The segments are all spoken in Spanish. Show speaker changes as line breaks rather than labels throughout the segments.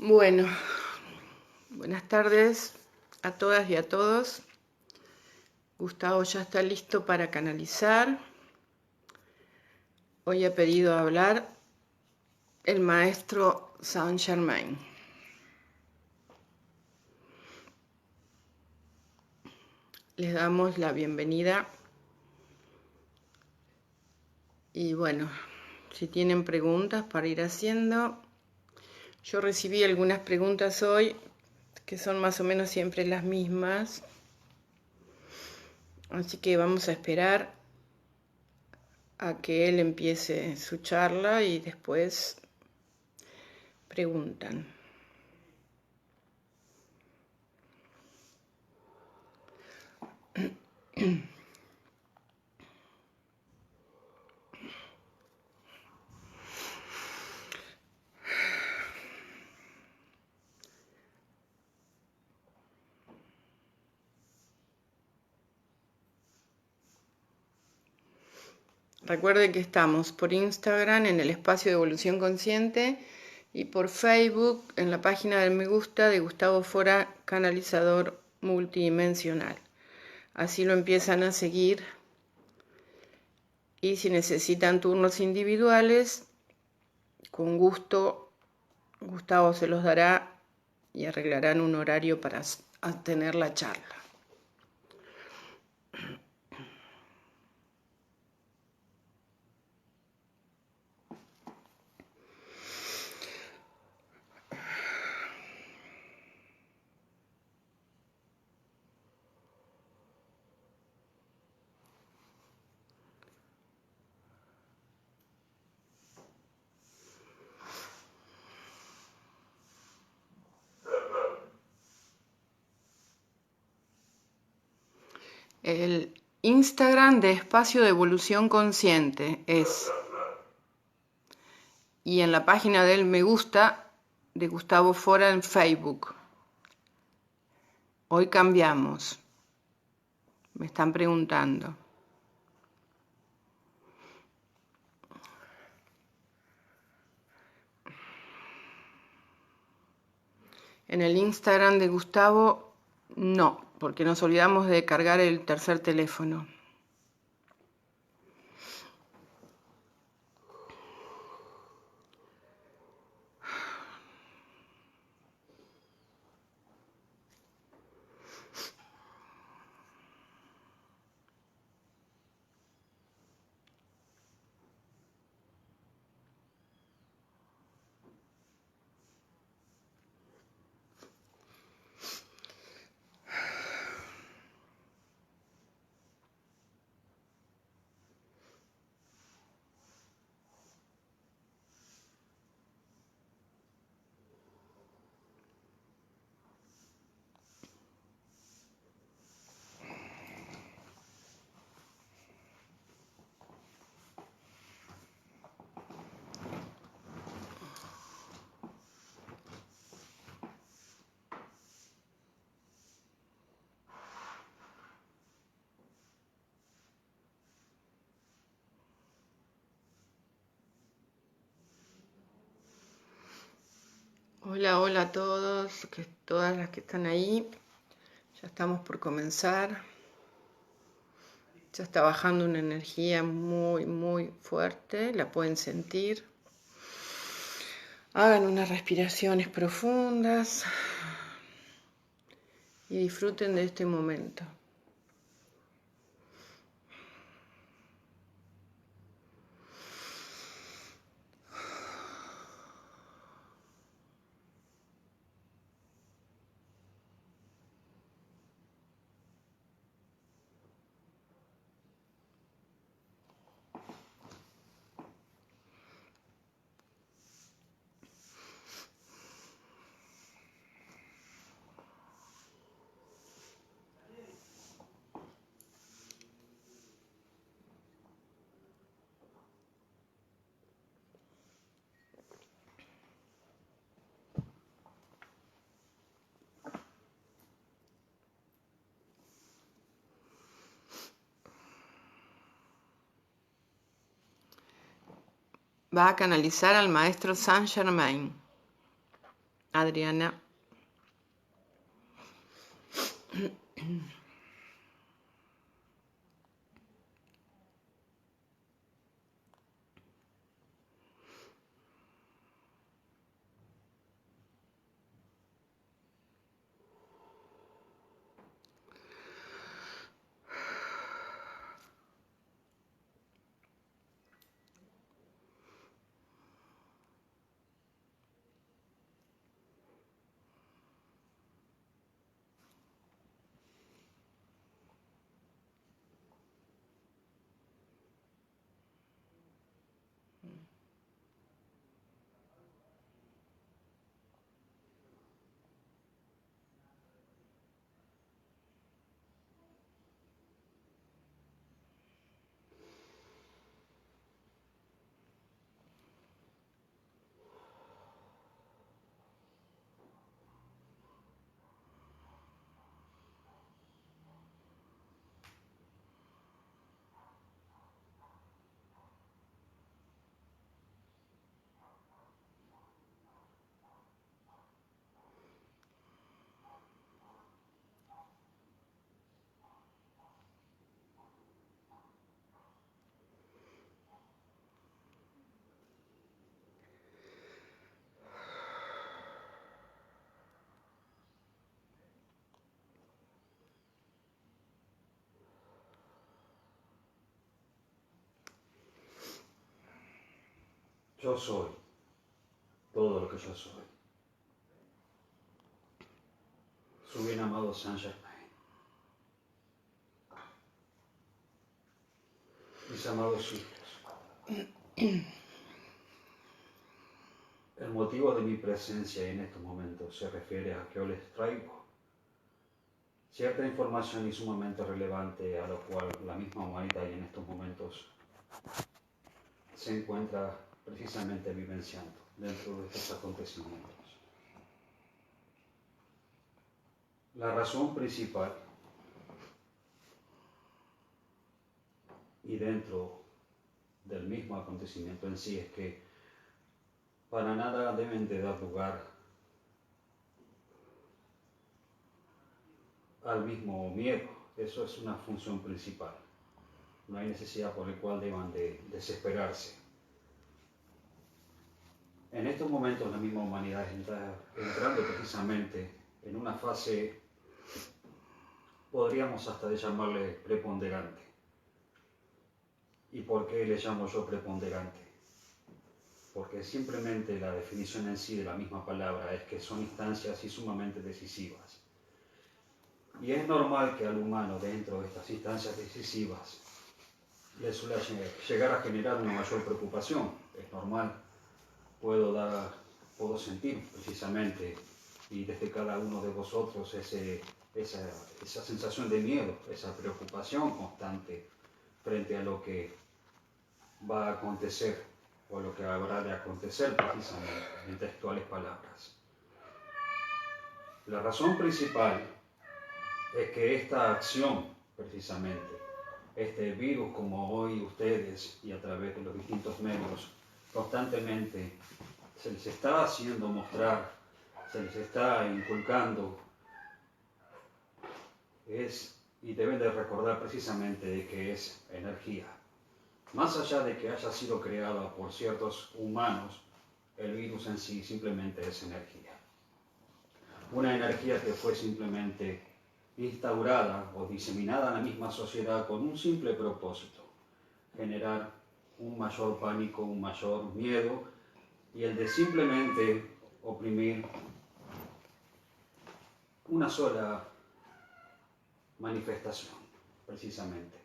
Bueno, buenas tardes a todas y a todos. Gustavo ya está listo para canalizar. Hoy ha pedido hablar el maestro Saint Germain. Les damos la bienvenida. Y bueno, si tienen preguntas para ir haciendo. Yo recibí algunas preguntas hoy que son más o menos siempre las mismas. Así que vamos a esperar a que él empiece su charla y después preguntan. Recuerden que estamos por Instagram en el espacio de Evolución Consciente y por Facebook en la página del Me Gusta de Gustavo Fora, canalizador multidimensional. Así lo empiezan a seguir y si necesitan turnos individuales, con gusto Gustavo se los dará y arreglarán un horario para tener la charla. El Instagram de Espacio de Evolución Consciente es, y en la página del Me Gusta de Gustavo Fora en Facebook. Hoy cambiamos. Me están preguntando. En el Instagram de Gustavo, no, porque nos olvidamos de cargar el tercer teléfono. Hola, hola a todos, todas las que están ahí. Ya estamos por comenzar. Ya está bajando una energía muy, muy fuerte, la pueden sentir. Hagan unas respiraciones profundas y disfruten de este momento. Va a canalizar al maestro Saint Germain. Adriana.
Yo soy todo lo que yo soy. Su bien amado Saint Germain. Mis amados hijos. El motivo de mi presencia en estos momentos se refiere a que yo les traigo cierta información y sumamente relevante a lo cual la misma humanidad en estos momentos se encuentra precisamente vivenciando dentro de estos acontecimientos. La razón principal y dentro del mismo acontecimiento en sí es que para nada deben de dar lugar al mismo miedo. Eso es una función principal. No hay necesidad por la cual deban de desesperarse. En estos momentos la misma humanidad está entrando precisamente en una fase, podríamos hasta de llamarle preponderante. ¿Y por qué le llamo yo preponderante? Porque simplemente la definición en sí de la misma palabra es que son instancias y sumamente decisivas. Y es normal que al humano dentro de estas instancias decisivas le suele llegar a generar una mayor preocupación. Es normal. Puedo sentir precisamente, y desde cada uno de vosotros, esa sensación de miedo, esa preocupación constante frente a lo que va a acontecer o lo que habrá de acontecer precisamente, en textuales palabras. La razón principal es que esta acción, precisamente, este virus, como hoy ustedes y a través de los distintos medios, constantemente se les está haciendo mostrar, se les está inculcando, y deben de recordar precisamente de que es energía. Más allá de que haya sido creada por ciertos humanos, el virus en sí simplemente es energía. Una energía que fue simplemente instaurada o diseminada en la misma sociedad con un simple propósito: generar un mayor pánico, un mayor miedo, y el de simplemente oprimir una sola manifestación, precisamente.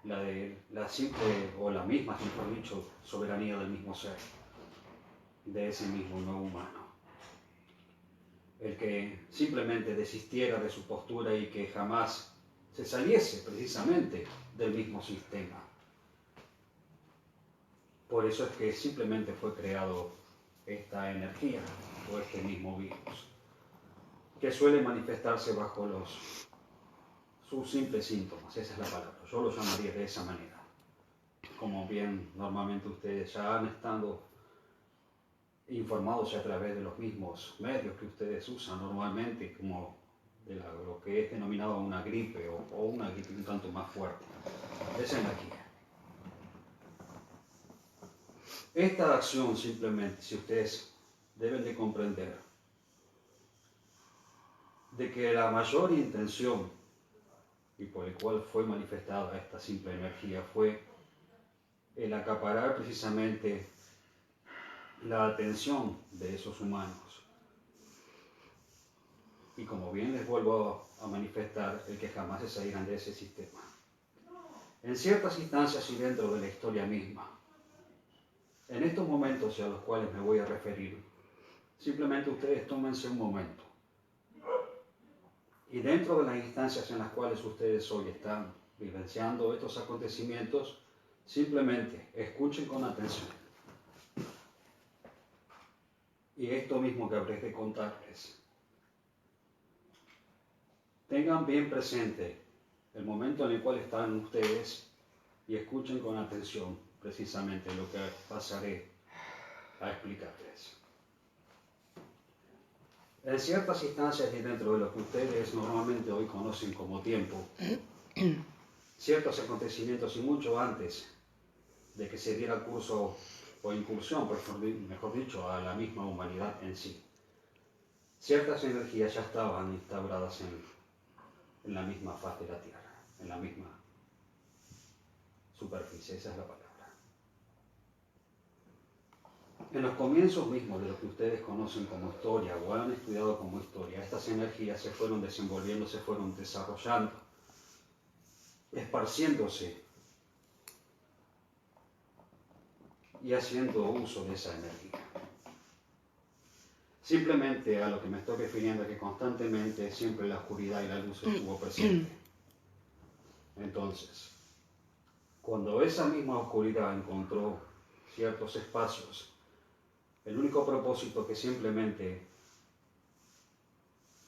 La de la simple, o la misma, mejor dicho, soberanía del mismo ser, de ese mismo no humano. El que simplemente desistiera de su postura y que jamás se saliese precisamente del mismo sistema. Por eso es que simplemente fue creado esta energía o este mismo virus, que suele manifestarse bajo sus simples síntomas. Esa es la palabra, yo lo llamaría de esa manera. Como bien normalmente ustedes ya han estado informados a través de los mismos medios que ustedes usan normalmente, como de lo que es denominado una gripe o una gripe un tanto más fuerte. Esa energía. Esta acción simplemente, si ustedes deben de comprender, de que la mayor intención y por el cual fue manifestada esta simple energía fue el acaparar precisamente la atención de esos humanos. Y como bien les vuelvo a manifestar, el que jamás se salieran de ese sistema. En ciertas instancias y dentro de la historia misma, en estos momentos a los cuales me voy a referir, simplemente ustedes tómense un momento. Y dentro de las instancias en las cuales ustedes hoy están vivenciando estos acontecimientos, simplemente escuchen con atención. Y esto mismo que habré de contarles, tengan bien presente el momento en el cual están ustedes y escuchen con atención precisamente lo que pasaré a explicarles. En ciertas instancias y dentro de lo que ustedes normalmente hoy conocen como tiempo, ciertos acontecimientos y mucho antes de que se diera curso o incursión, mejor dicho, a la misma humanidad en sí, ciertas energías ya estaban instauradas en la misma faz de la Tierra, en la misma superficie, esa es la palabra. En los comienzos mismos de lo que ustedes conocen como historia o han estudiado como historia, estas energías se fueron desenvolviendo, se fueron desarrollando, esparciéndose y haciendo uso de esa energía. Simplemente a lo que me estoy refiriendo es que constantemente siempre la oscuridad y la luz estuvo presente. Entonces, cuando esa misma oscuridad encontró ciertos espacios, el único propósito que simplemente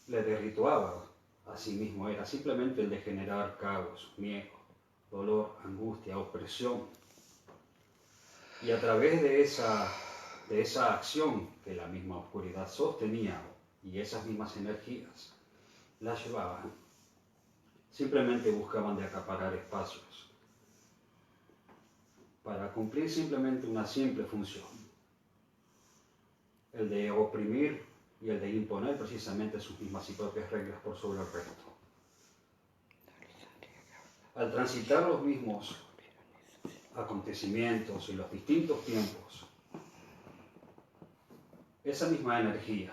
le derrituaba a sí mismo era simplemente el de generar caos, miedo, dolor, angustia, opresión. Y a través de esa acción que la misma oscuridad sostenía y esas mismas energías las llevaban, simplemente buscaban de acaparar espacios para cumplir simplemente una simple función, el de oprimir y el de imponer precisamente sus mismas y propias reglas por sobre el resto. Al transitar los mismos acontecimientos y los distintos tiempos, esa misma energía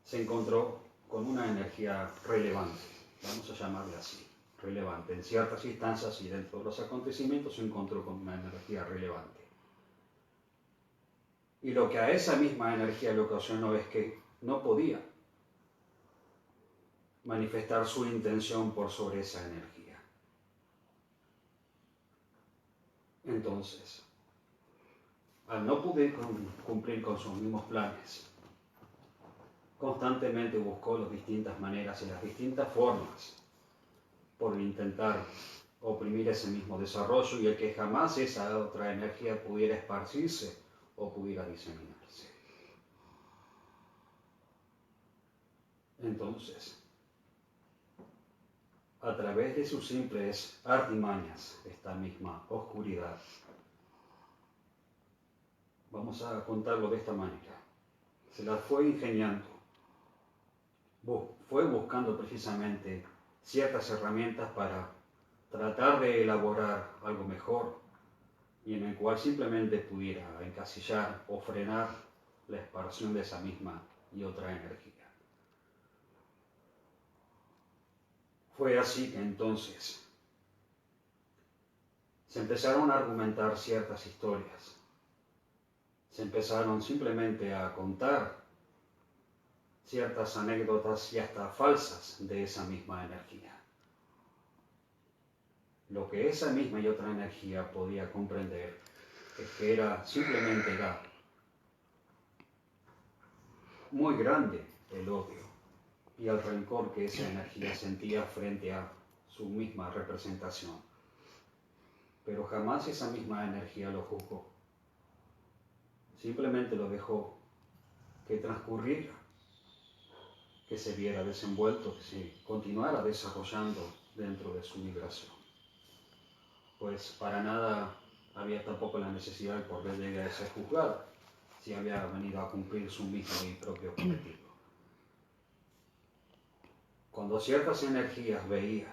se encontró con una energía relevante, vamos a llamarla así, relevante. En ciertas instancias y dentro de los acontecimientos se encontró con una energía relevante. Y lo que a esa misma energía le ocasionó es que no podía manifestar su intención por sobre esa energía. Entonces, al no poder cumplir con sus mismos planes, constantemente buscó las distintas maneras y las distintas formas por intentar oprimir ese mismo desarrollo y el que jamás esa otra energía pudiera esparcirse o pudiera diseminarse. Entonces, a través de sus simples artimañas, esta misma oscuridad, vamos a contarlo de esta manera, se las fue ingeniando, fue buscando precisamente ciertas herramientas para tratar de elaborar algo mejor y en el cual simplemente pudiera encasillar o frenar la expansión de esa misma y otra energía. Fue así que entonces se empezaron a argumentar ciertas historias, se empezaron simplemente a contar ciertas anécdotas y hasta falsas de esa misma energía. Lo que esa misma y otra energía podía comprender es que era simplemente muy grande el odio y el rencor que esa energía sentía frente a su misma representación. Pero jamás esa misma energía lo juzgó. simplemente lo dejó que transcurriera, que se viera desenvuelto, que se continuara desarrollando dentro de su vibración. Pues para nada había tampoco la necesidad de poder llegar a ser juzgado, si había venido a cumplir su mismo y propio cometido. Cuando ciertas energías veía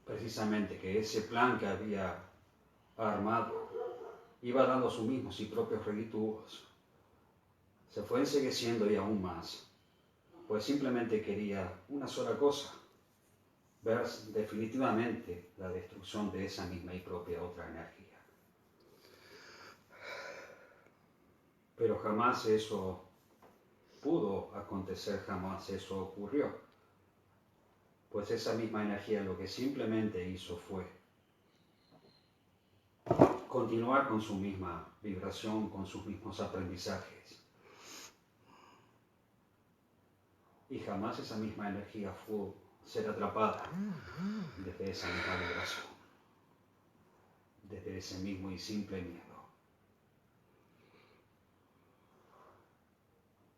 precisamente que ese plan que había armado iba dando sus mismos y propios redituos, se fue encegueciendo y aún más, pues simplemente quería una sola cosa: ver definitivamente la destrucción de esa misma y propia otra energía. Pero jamás eso pudo acontecer, jamás eso ocurrió, pues esa misma energía lo que simplemente hizo fue continuar con su misma vibración, con sus mismos aprendizajes. Y jamás esa misma energía fue ser atrapada desde esa misma vibración, desde ese mismo y simple miedo.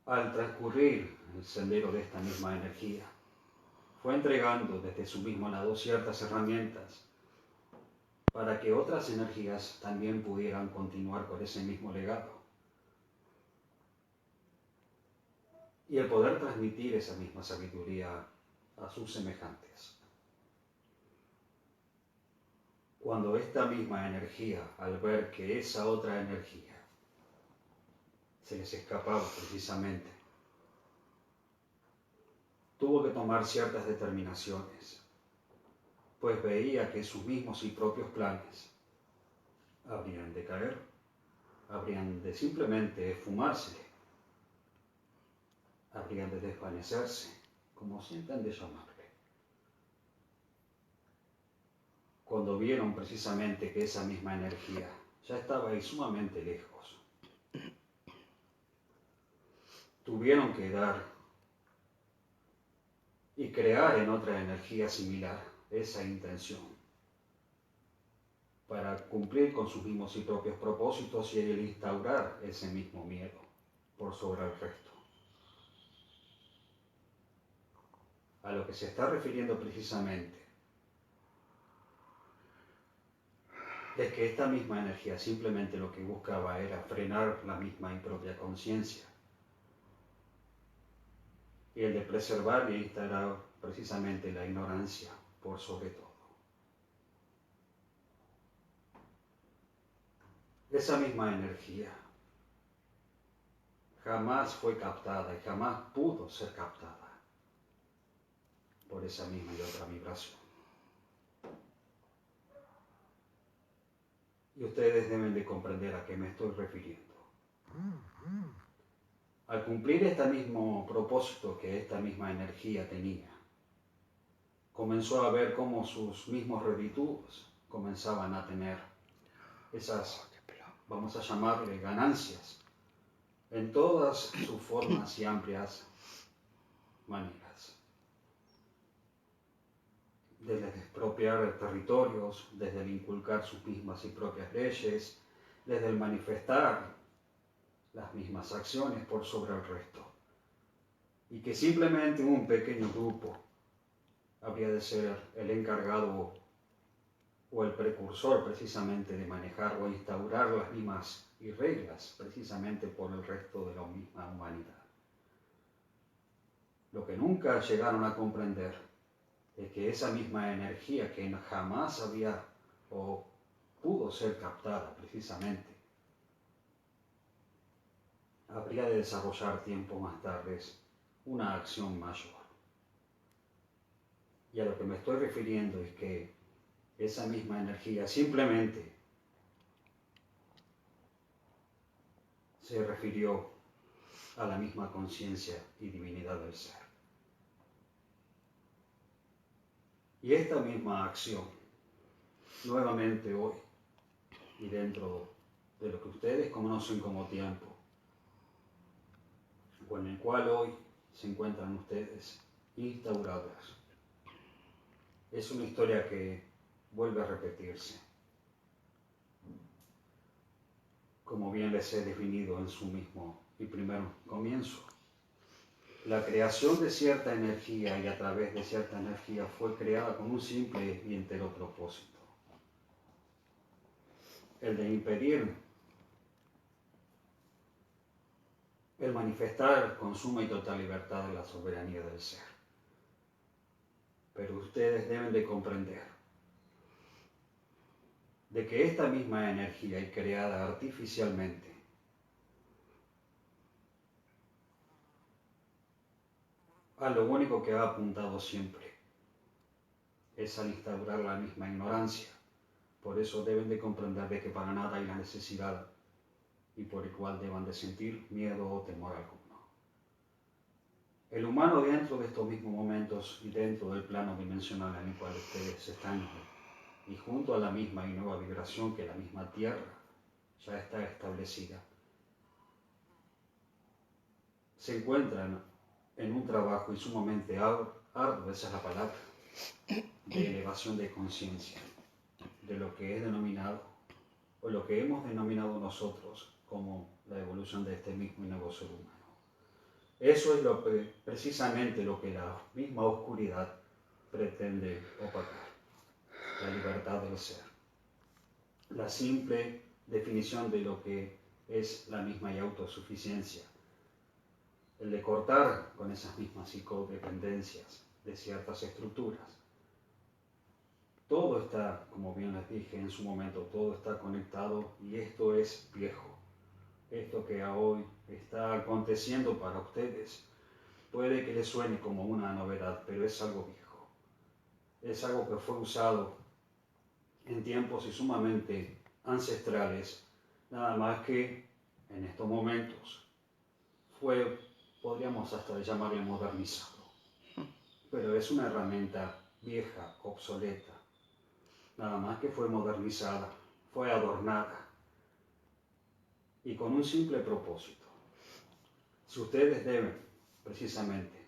Al transcurrir el sendero de esta misma energía, fue entregando desde su mismo lado ciertas herramientas para que otras energías también pudieran continuar con ese mismo legado. Y el poder transmitir esa misma sabiduría a sus semejantes. Cuando esta misma energía, al ver que esa otra energía se les escapaba precisamente, tuvo que tomar ciertas determinaciones, pues veía que sus mismos y propios planes habrían de caer, habrían de simplemente esfumarse, habrían de desvanecerse, como sientan de llamarle. Cuando vieron precisamente que esa misma energía ya estaba ahí sumamente lejos, tuvieron que dar y crear en otra energía similar esa intención para cumplir con sus mismos y propios propósitos y el instaurar ese mismo miedo por sobre el resto. A lo que se está refiriendo precisamente es que esta misma energía simplemente lo que buscaba era frenar la misma y propia conciencia y el de preservar y instaurar precisamente la ignorancia por sobre todo. Esa misma energía jamás fue captada y jamás pudo ser captada por esa misma y otra vibración. Y ustedes deben de comprender a qué me estoy refiriendo. Al cumplir este mismo propósito que esta misma energía tenía, comenzó a ver cómo sus mismos redituos comenzaban a tener esas, vamos a llamarle, ganancias, en todas sus formas y amplias maneras. Desde el expropiar territorios, desde el inculcar sus mismas y propias leyes, desde el manifestar las mismas acciones por sobre el resto. Y que simplemente un pequeño grupo habría de ser el encargado o el precursor precisamente de manejar o instaurar las mismas y reglas precisamente por el resto de la misma humanidad. Lo que nunca llegaron a comprender es que esa misma energía que jamás había o pudo ser captada precisamente, habría de desarrollar tiempo más tarde una acción mayor. Y a lo que me estoy refiriendo es que esa misma energía simplemente se refirió a la misma conciencia y divinidad del ser. Y esta misma acción, nuevamente hoy, y dentro de lo que ustedes conocen como tiempo, o en el cual hoy se encuentran ustedes instaurados, es una historia que vuelve a repetirse. como bien les he definido en su mismo y primer comienzo. La creación de cierta energía y a través de cierta energía fue creada con un simple y entero propósito: el de impedir el manifestar con suma y total libertad de la soberanía del ser. Pero ustedes deben de comprender de que esta misma energía y creada artificialmente a lo único que ha apuntado siempre es al instaurar la misma ignorancia. Por eso deben de comprender de que para nada hay la necesidad y por el cual deban de sentir miedo o temor alguno. El humano dentro de estos mismos momentos y dentro del plano dimensional en el cual ustedes están y junto a la misma y nueva vibración que la misma Tierra ya está establecida, se encuentran en un trabajo y sumamente arduo, esa es la palabra, de elevación de conciencia, de lo que es denominado, o lo que hemos denominado nosotros como la evolución de este mismo y nuevo ser humano. Eso es precisamente lo que la misma oscuridad pretende opacar: la libertad del ser, la simple definición de lo que es la misma y autosuficiencia, el de cortar con esas mismas psicodependencias de ciertas estructuras. Todo está, como bien les dije en su momento, todo está conectado y esto es viejo. Esto que hoy está aconteciendo para ustedes puede que les suene como una novedad, pero es algo viejo. Es algo que fue usado en tiempos y sumamente ancestrales, nada más que en estos momentos podríamos hasta llamarle modernizado. Pero es una herramienta vieja, obsoleta, nada más que fue modernizada, fue adornada y con un simple propósito. Si ustedes deben, precisamente,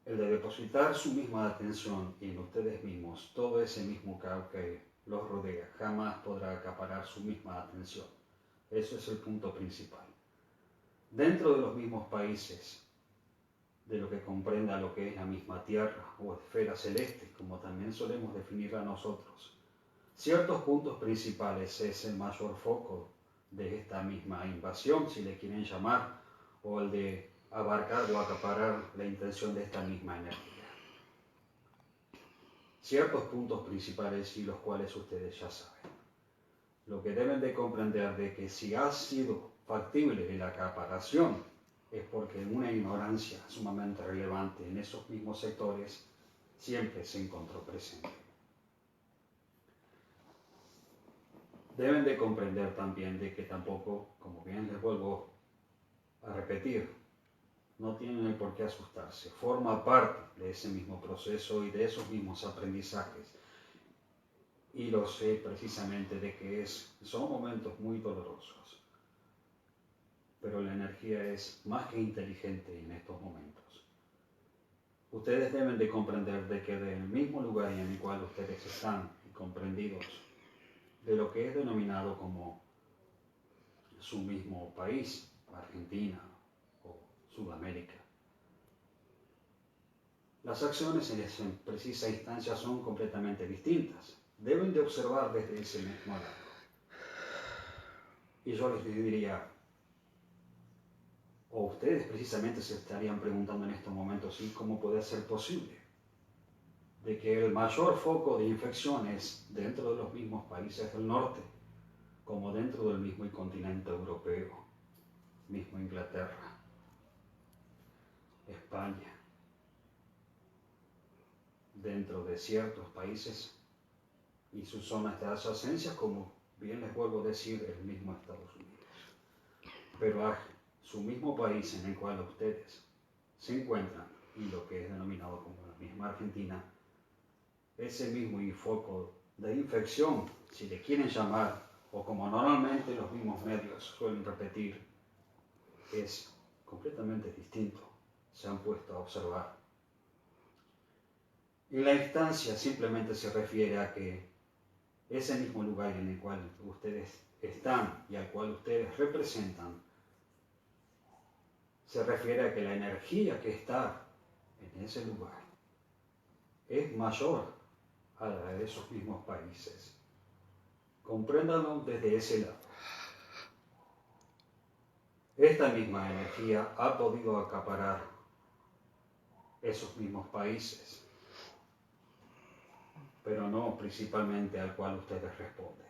el de depositar su misma atención en ustedes mismos, todo ese mismo caos que los rodea jamás podrá acaparar su misma atención. Eso es el punto principal. Dentro de los mismos países, de lo que comprenda lo que es la misma Tierra o esfera celeste, como también solemos definirla nosotros, ciertos puntos principales es el mayor foco de esta misma invasión, si le quieren llamar, o el de abarcar o acaparar la intención de esta misma energía. Ciertos puntos principales y los cuales ustedes ya saben. Lo que deben de comprender de que si ha sido factible la acaparación es porque una ignorancia sumamente relevante en esos mismos sectores siempre se encontró presente. Deben de comprender también de que tampoco, como bien les vuelvo a repetir, no tienen el por qué asustarse. Forma parte de ese mismo proceso y de esos mismos aprendizajes. Y lo sé precisamente de que son momentos muy dolorosos. Pero la energía es más que inteligente en estos momentos. Ustedes deben de comprender de que del mismo lugar en el cual ustedes están y comprendidos de lo que es denominado como su mismo país, Argentina o Sudamérica, las acciones en esa precisa instancia son completamente distintas. Deben de observar desde ese mismo lado. Y yo les diría, o ustedes precisamente se estarían preguntando en estos momentos, ¿sí? ¿Cómo puede ser posible de que el mayor foco de infecciones dentro de los mismos países del norte, como dentro del mismo continente europeo, mismo Inglaterra, España, dentro de ciertos países y sus zonas de adyacencia, como bien les vuelvo a decir, el mismo Estados Unidos? Pero su mismo país en el cual ustedes se encuentran y lo que es denominado como la misma Argentina, ese mismo foco de infección, si le quieren llamar, o como normalmente los mismos medios suelen repetir, es completamente distinto. Se han puesto a observar. Y la instancia simplemente se refiere a que ese mismo lugar en el cual ustedes están y al cual ustedes representan, se refiere a que la energía que está en ese lugar es mayor a la de esos mismos países. Compréndanlo desde ese lado. Esta misma energía ha podido acaparar esos mismos países, pero no principalmente al cual ustedes responden.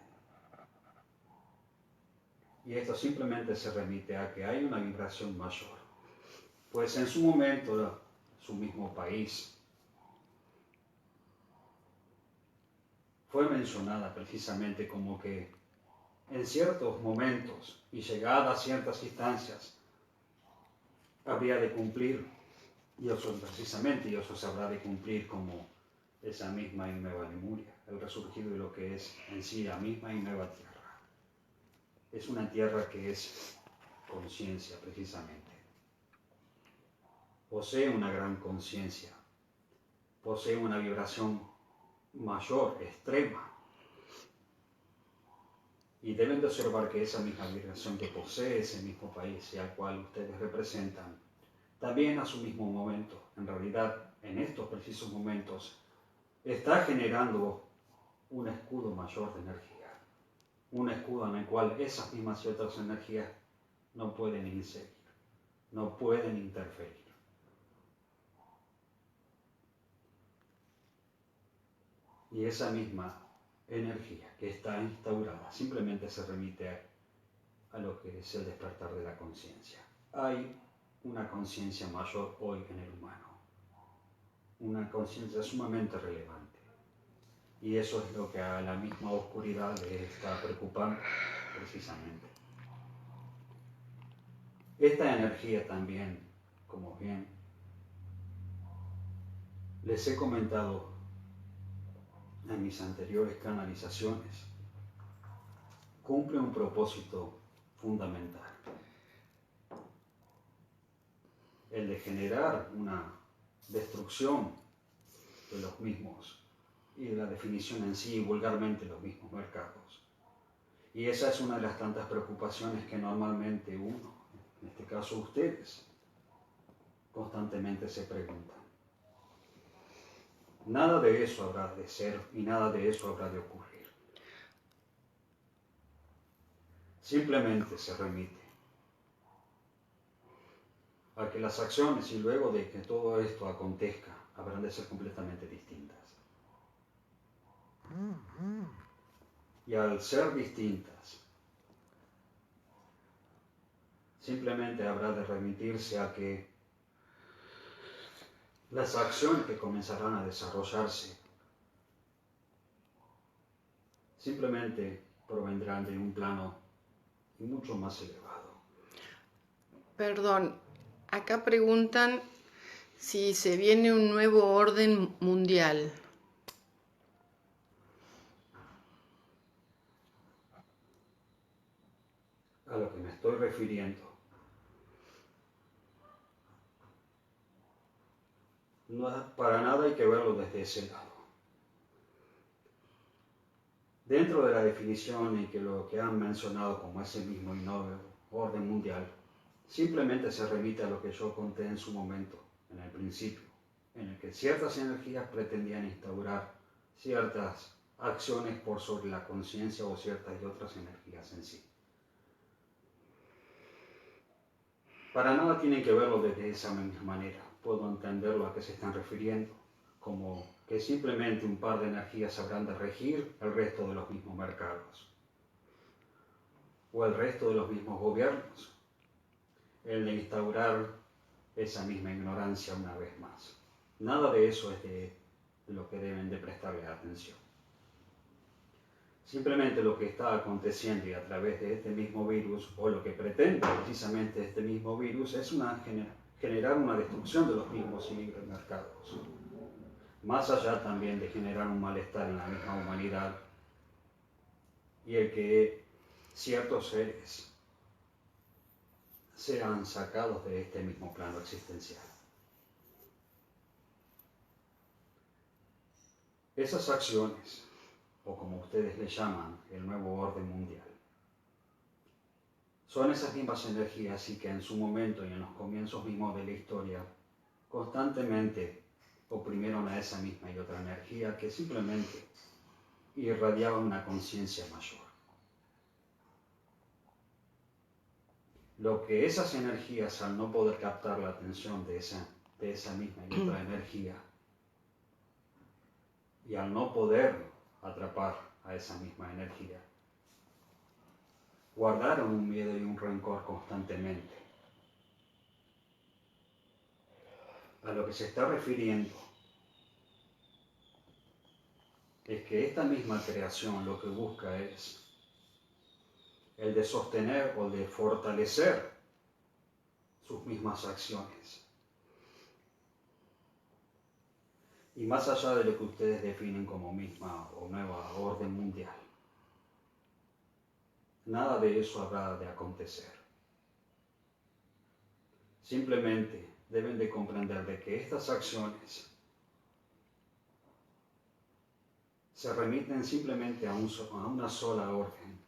Y esto simplemente se remite a que hay una vibración mayor, pues en su momento su mismo país fue mencionada precisamente como que en ciertos momentos y llegadas a ciertas instancias habría de cumplir, y eso precisamente, y eso se habrá de cumplir como esa misma y nueva Lemuria, el resurgido de lo que es en sí la misma y nueva tierra. Es una tierra que es conciencia precisamente. Posee una gran conciencia, posee una vibración mayor, extrema. Y deben de observar que esa misma vibración que posee ese mismo país y al cual ustedes representan, también a su mismo momento, en realidad en estos precisos momentos, está generando un escudo mayor de energía. Un escudo en el cual esas mismas y otras energías no pueden inserir, no pueden interferir. Y esa misma energía que está instaurada simplemente se remite a lo que es el despertar de la conciencia. Hay una conciencia mayor hoy en el humano, una conciencia sumamente relevante. Y eso es lo que a la misma oscuridad le está preocupando precisamente. Esta energía también, como bien les he comentado en mis anteriores canalizaciones, cumple un propósito fundamental. El de generar una destrucción de los mismos y la definición en sí, vulgarmente los mismos mercados. Y esa es una de las tantas preocupaciones que normalmente uno, en este caso ustedes, constantemente se preguntan. Nada de eso habrá de ser y nada de eso habrá de ocurrir. Simplemente se remite a que las acciones y luego de que todo esto acontezca habrán de ser completamente distintas. Y al ser distintas, simplemente habrá de remitirse a que las acciones que comenzarán a desarrollarse simplemente provendrán de un plano mucho más elevado.
Perdón, acá preguntan si se viene un nuevo orden mundial.
A lo que me estoy refiriendo no, para nada hay que verlo desde ese lado. Dentro de la definición y que lo que han mencionado como ese mismo y nuevo orden mundial, simplemente se remite a lo que yo conté en su momento, en el principio, en el que ciertas energías pretendían instaurar ciertas acciones por sobre la conciencia o ciertas y otras energías en sí. Para nada tienen que verlo desde esa misma manera. Puedo entenderlo a qué se están refiriendo, como que simplemente un par de energías habrán de regir el resto de los mismos mercados, o el resto de los mismos gobiernos, el de instaurar esa misma ignorancia una vez más. Nada de eso es de lo que deben de prestarle atención. Simplemente lo que está aconteciendo y a través de este mismo virus, o lo que pretende precisamente este mismo virus, es generar una destrucción de los mismos y libres mercados. Más allá también de generar un malestar en la misma humanidad y el que ciertos seres sean sacados de este mismo plano existencial. Esas acciones o como ustedes le llaman, el nuevo orden mundial. Son esas mismas energías y que en su momento y en los comienzos mismos de la historia constantemente oprimieron a esa misma y otra energía que simplemente irradiaba una conciencia mayor. Lo que esas energías, al no poder captar la atención de esa misma y otra energía, y al no poder atrapar a esa misma energía, guardaron un miedo y un rencor constantemente. A lo que se está refiriendo es que esta misma creación lo que busca es el de sostener o de fortalecer sus mismas acciones. Y más allá de lo que ustedes definen como misma o nueva orden mundial, nada de eso habrá de acontecer. Simplemente deben de comprender de que estas acciones se remiten simplemente a una sola orden.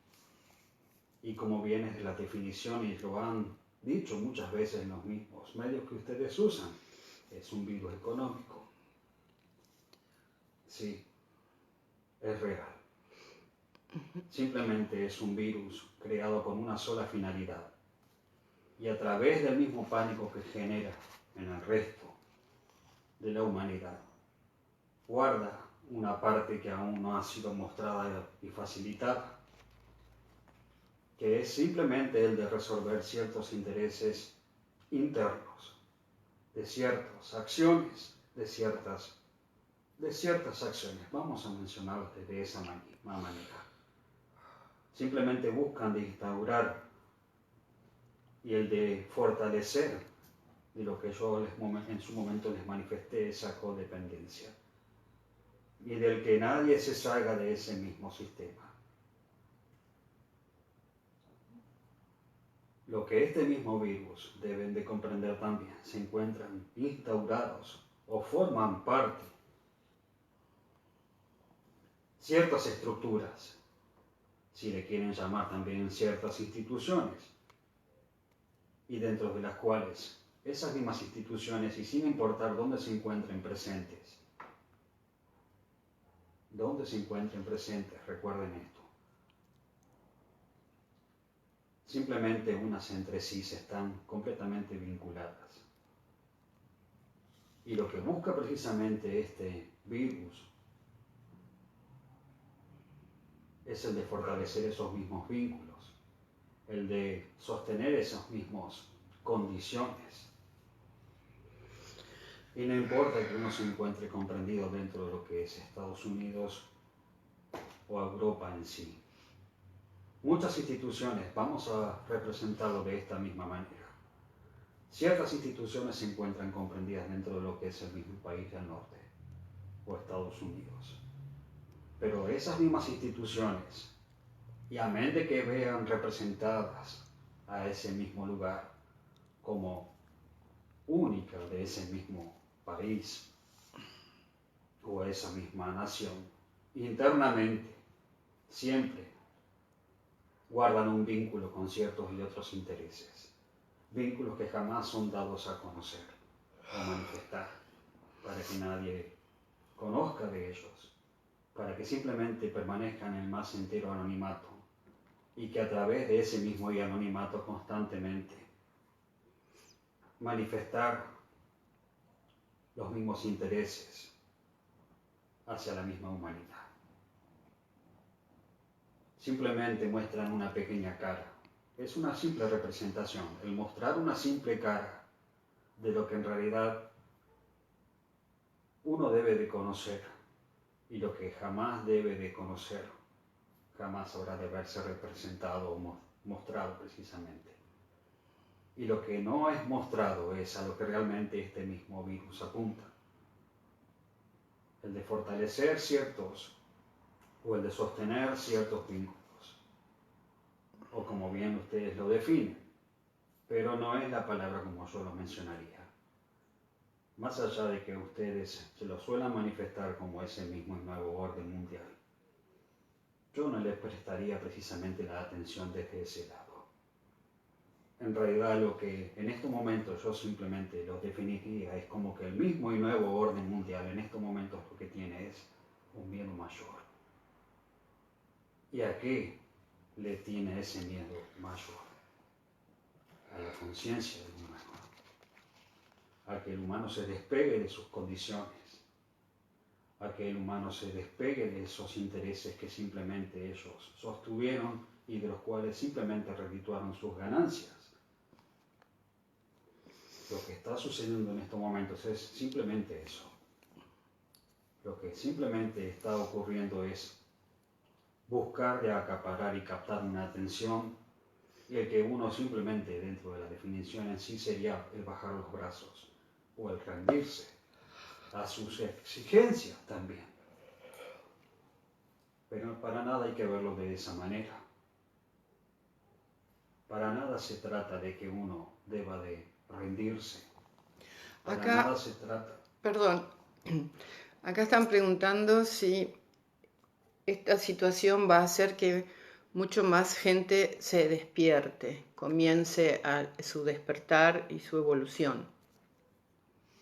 Y como viene de la definición, y lo han dicho muchas veces en los mismos medios que ustedes usan, es un virus económico. Sí, es real. Simplemente es un virus creado con una sola finalidad. Y a través del mismo pánico que genera en el resto de la humanidad, guarda una parte que aún no ha sido mostrada y facilitada, que es simplemente el de resolver ciertos intereses internos, de ciertas acciones, de ciertas acciones. Vamos a mencionarlas de esa misma manera. Simplemente buscan de instaurar y el de fortalecer de lo que yo en su momento les manifesté, esa codependencia. Y del que nadie se salga de ese mismo sistema. Lo que este mismo virus deben de comprender también, se encuentran instaurados o forman parte ciertas estructuras, si le quieren llamar también ciertas instituciones, y dentro de las cuales esas mismas instituciones, y sin importar dónde se encuentren presentes, recuerden esto, simplemente unas entre sí están completamente vinculadas. Y lo que busca precisamente este virus es el de fortalecer esos mismos vínculos, el de sostener esas mismas condiciones. Y no importa que uno se encuentre comprendido dentro de lo que es Estados Unidos o Europa en sí. Muchas instituciones, vamos a representarlo de esta misma manera. Ciertas instituciones se encuentran comprendidas dentro de lo que es el mismo país del norte o Estados Unidos. Pero esas mismas instituciones, y a menos de que vean representadas a ese mismo lugar como única de ese mismo país o esa misma nación, internamente siempre guardan un vínculo con ciertos y otros intereses, vínculos que jamás son dados a conocer o manifestar para que nadie conozca de ellos, para que simplemente permanezcan en el más entero anonimato y que a través de ese mismo anonimato constantemente manifestar los mismos intereses hacia la misma humanidad. Simplemente muestran una pequeña cara. Es una simple representación, el mostrar una simple cara de lo que en realidad uno debe de conocer y lo que jamás debe de conocer, jamás habrá de verse representado o mostrado precisamente. Y lo que no es mostrado es a lo que realmente este mismo virus apunta. El de fortalecer ciertos o el de sostener ciertos vínculos. O como bien ustedes lo definen, pero no es la palabra como yo lo mencionaría. Más allá de que ustedes se lo suelan manifestar como ese mismo nuevo orden mundial. yo no le prestaría precisamente la atención desde ese lado. En realidad lo que en estos momentos yo simplemente lo definiría es como que el mismo y nuevo orden mundial en estos momentos lo que tiene es un miedo mayor. ¿Y a qué le tiene ese miedo mayor? A la conciencia del humano, a que el humano se despegue de sus condiciones, a que el humano se despegue de esos intereses que simplemente ellos sostuvieron y de los cuales simplemente redituaron sus ganancias. Lo que está sucediendo en estos momentos es simplemente eso. Lo que simplemente está ocurriendo es buscar de acaparar y captar una atención, y el que uno simplemente dentro de la definición en sí sería el bajar los brazos o el rendirse a sus exigencias también. Pero para nada hay que verlo de esa manera. Para nada se trata de que uno deba de rendirse. Para nada se trata.
Perdón, acá están preguntando si esta situación va a hacer que mucho más gente se despierte, comience a su despertar y su evolución.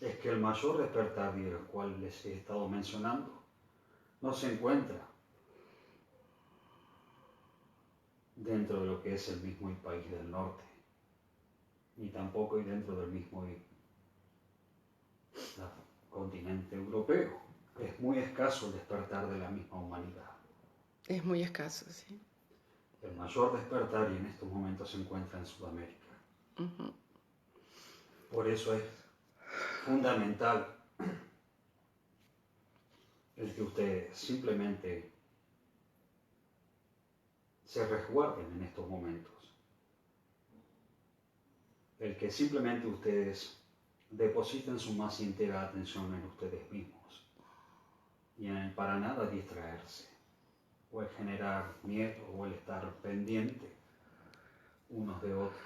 Es que el mayor despertar del cual les he estado mencionando no se encuentra dentro de lo que es el mismo país del norte, ni tampoco dentro del mismo continente europeo. Es muy escaso el despertar de la misma humanidad.
Es muy escaso, sí.
El mayor despertar y en estos momentos se encuentra en Sudamérica.
Uh-huh.
Por eso es fundamental el que ustedes simplemente se resguarden en estos momentos. El que simplemente ustedes depositen su más entera atención en ustedes mismos y en el para nada distraerse o el generar miedo o el estar pendiente unos de otros.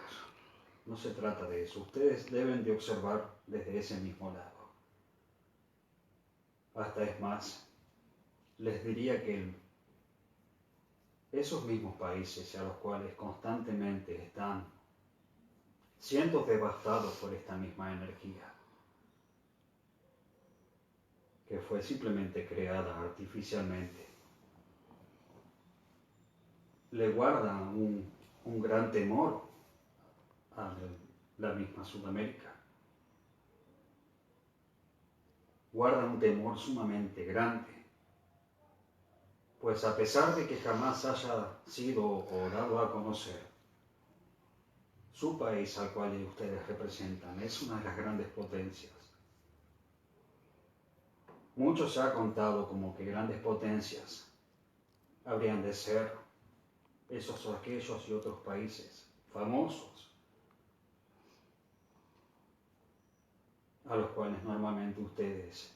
No se trata de eso. Ustedes deben de observar desde ese mismo lado. Hasta es más, les diría que esos mismos países a los cuales constantemente están siendo devastados por esta misma energía, que fue simplemente creada artificialmente, le guardan un gran temor a la misma Sudamérica. Guardan un temor sumamente grande, pues a pesar de que jamás haya sido o dado a conocer su país al cual ustedes representan, es una de las grandes potencias. Mucho se ha contado como que grandes potencias habrían de ser esos o aquellos y otros países famosos, a los cuales normalmente ustedes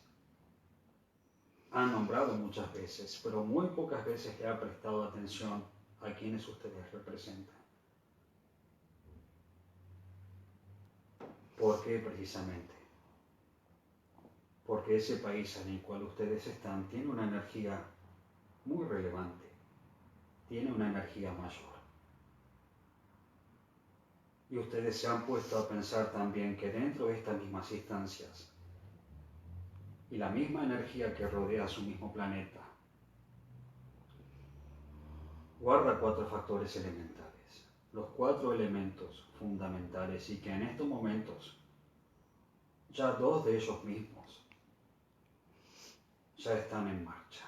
han nombrado muchas veces, pero muy pocas veces le ha prestado atención a quienes ustedes representan. ¿Por qué precisamente? Porque ese país en el cual ustedes están tiene una energía muy relevante, tiene una energía mayor. Y ustedes se han puesto a pensar también que dentro de estas mismas instancias y la misma energía que rodea a su mismo planeta, guarda 4 factores elementales, los 4 elementos fundamentales, y que en estos momentos ya 2 de ellos mismos ya están en marcha.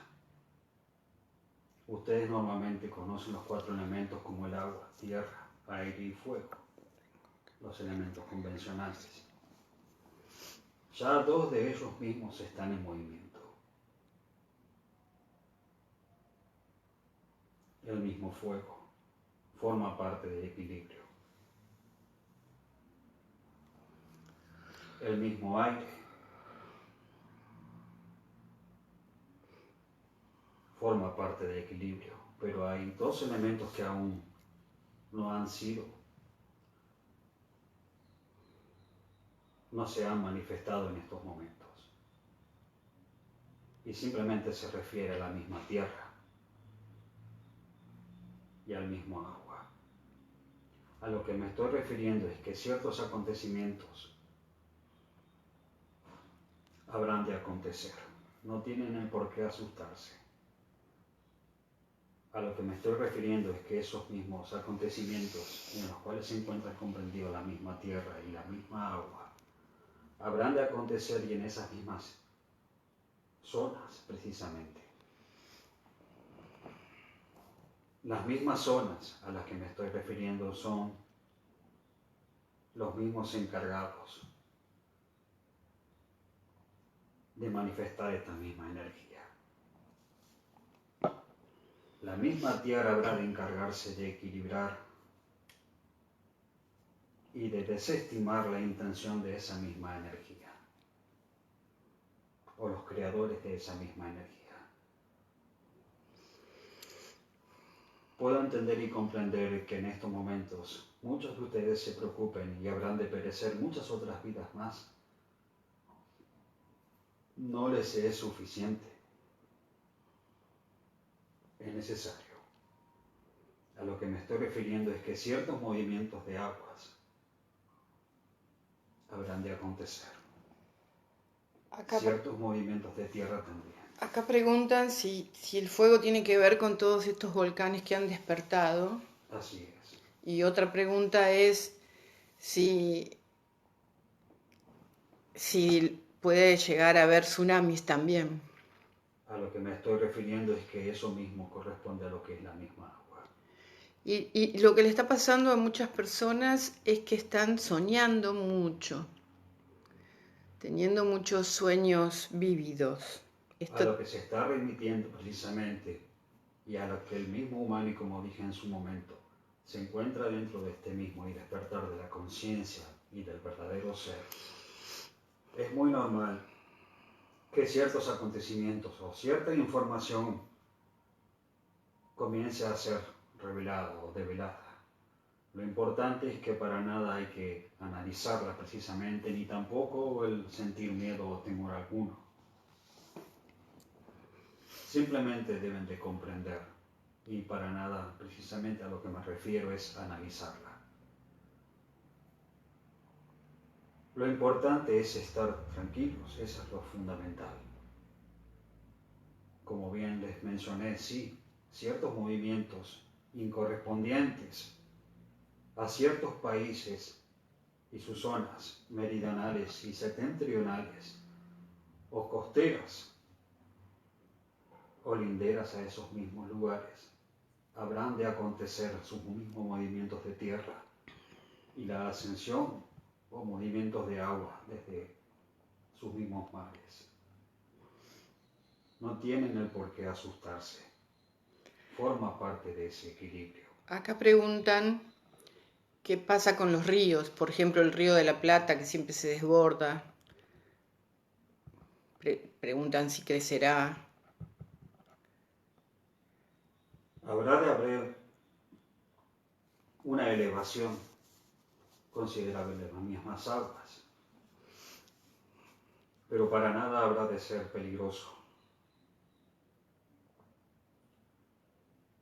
Ustedes normalmente conocen los 4 elementos como el agua, tierra, aire y fuego, los elementos convencionales. Ya 2 de ellos mismos están en movimiento. El mismo fuego forma parte del equilibrio. El mismo aire forma parte del equilibrio, pero hay 2 elementos que aún no se han manifestado en estos momentos. Y simplemente se refiere a la misma tierra y al mismo agua. A lo que me estoy refiriendo es que ciertos acontecimientos habrán de acontecer. No tienen el por qué asustarse. A lo que me estoy refiriendo es que esos mismos acontecimientos en los cuales se encuentra comprendido la misma tierra y la misma agua, habrán de acontecer y en esas mismas zonas precisamente. Las mismas zonas a las que me estoy refiriendo son los mismos encargados de manifestar esta misma energía. La misma tierra habrá de encargarse de equilibrar y de desestimar la intención de esa misma energía, o los creadores de esa misma energía. Puedo entender y comprender que en estos momentos muchos de ustedes se preocupen y habrán de perecer muchas otras vidas más. No les es suficiente. Es necesario. A lo que me estoy refiriendo es que ciertos movimientos de aguas habrán de acontecer. Ciertos movimientos de tierra también.
Acá preguntan si el fuego tiene que ver con todos estos volcanes que han despertado.
Así es.
Y otra pregunta es si puede llegar a haber tsunamis también.
A lo que me estoy refiriendo es que eso mismo corresponde a lo que es la misma agua.
Y lo que le está pasando a muchas personas es que están soñando mucho, teniendo muchos sueños vívidos.
A lo que se está remitiendo precisamente y a lo que el mismo humano, y como dije en su momento, se encuentra dentro de este mismo y despertar de la conciencia y del verdadero ser. Es muy normal que ciertos acontecimientos o cierta información comience a ser revelada o develada. Lo importante es que para nada hay que analizarla precisamente, ni tampoco el sentir miedo o temor alguno. Simplemente deben de comprender, y para nada precisamente a lo que me refiero es analizarla. Lo importante es estar tranquilos, eso es lo fundamental. Como bien les mencioné, sí, ciertos movimientos incorrespondientes a ciertos países y sus zonas meridionales y septentrionales o costeras o linderas a esos mismos lugares, habrán de acontecer sus mismos movimientos de tierra y la ascensión o movimientos de agua desde sus mismos mares. No tienen el por qué asustarse. Forma parte de ese equilibrio.
Acá preguntan qué pasa con los ríos, por ejemplo el río de la Plata que siempre se desborda. Preguntan si crecerá.
Habrá de haber una elevación considerable de las mismas aguas, pero para nada habrá de ser peligroso.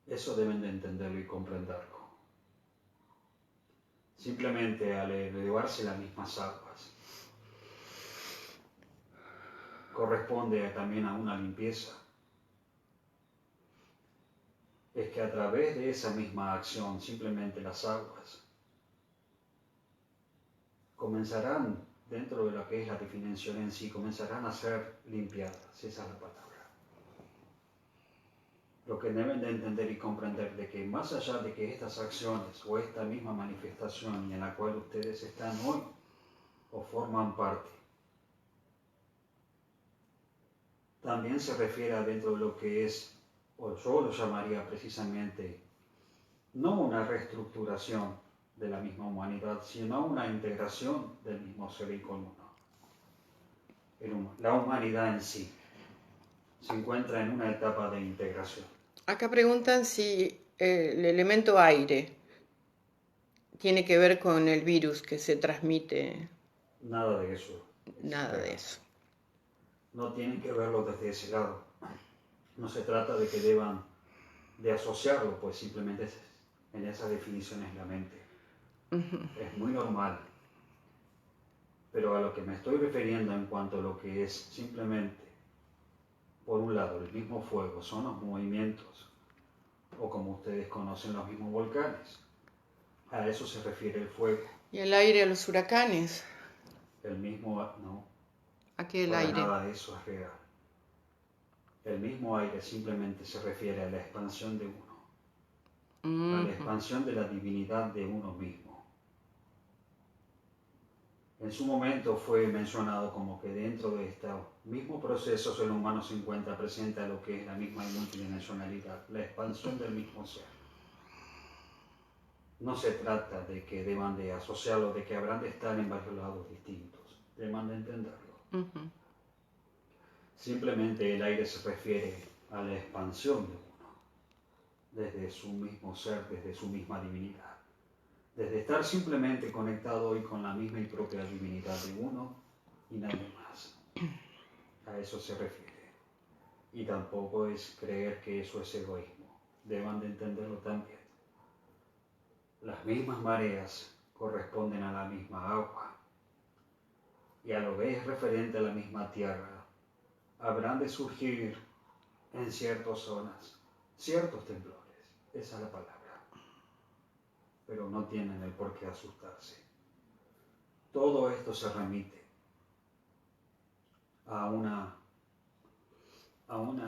Eso deben de entenderlo y comprenderlo. Simplemente al elevarse las mismas aguas, corresponde también a una limpieza. Es que a través de esa misma acción, simplemente las aguas comenzarán, dentro de lo que es la definición en sí, comenzarán a ser limpiadas, esa es la palabra. Lo que deben de entender y comprender de que más allá de que estas acciones o esta misma manifestación en la cual ustedes están hoy o forman parte, también se refiere a dentro de lo que es, o yo lo llamaría precisamente, no una reestructuración de la misma humanidad, sino una integración del mismo ser y con uno. La humanidad en sí se encuentra en una etapa de integración.
Acá preguntan si el elemento aire tiene que ver con el virus que se transmite.
Nada de eso.
Nada de eso.
No tienen que verlo desde ese lado. No se trata de que deban de asociarlo, pues simplemente en esas definiciones la mente. Es muy normal. Pero a lo que me estoy refiriendo en cuanto a lo que es simplemente, por un lado, el mismo fuego, son los movimientos, o como ustedes conocen, los mismos volcanes. A eso se refiere el fuego.
¿Y el aire a los huracanes?
El mismo, no,
¿A qué el
para
aire?
nada eso es real. El mismo aire simplemente se refiere a la expansión de uno, a la expansión de la divinidad de uno mismo. En su momento fue mencionado como que dentro de este mismo proceso el humano se encuentra presente a lo que es la misma multidimensionalidad, la expansión del mismo ser. No se trata de que deban de asociarlo, de que habrán de estar en varios lados distintos, deban de entenderlo. Simplemente el aire se refiere a la expansión de uno, desde su mismo ser, desde su misma divinidad. Desde estar simplemente conectado hoy con la misma y propia divinidad de uno y nadie más. A eso se refiere. Y tampoco es creer que eso es egoísmo. Deban de entenderlo también. Las mismas mareas corresponden a la misma agua. Y a lo que es referente a la misma tierra, habrán de surgir en ciertas zonas ciertos temblores. Esa es la palabra. Pero no tienen el por qué asustarse. Todo esto se remite a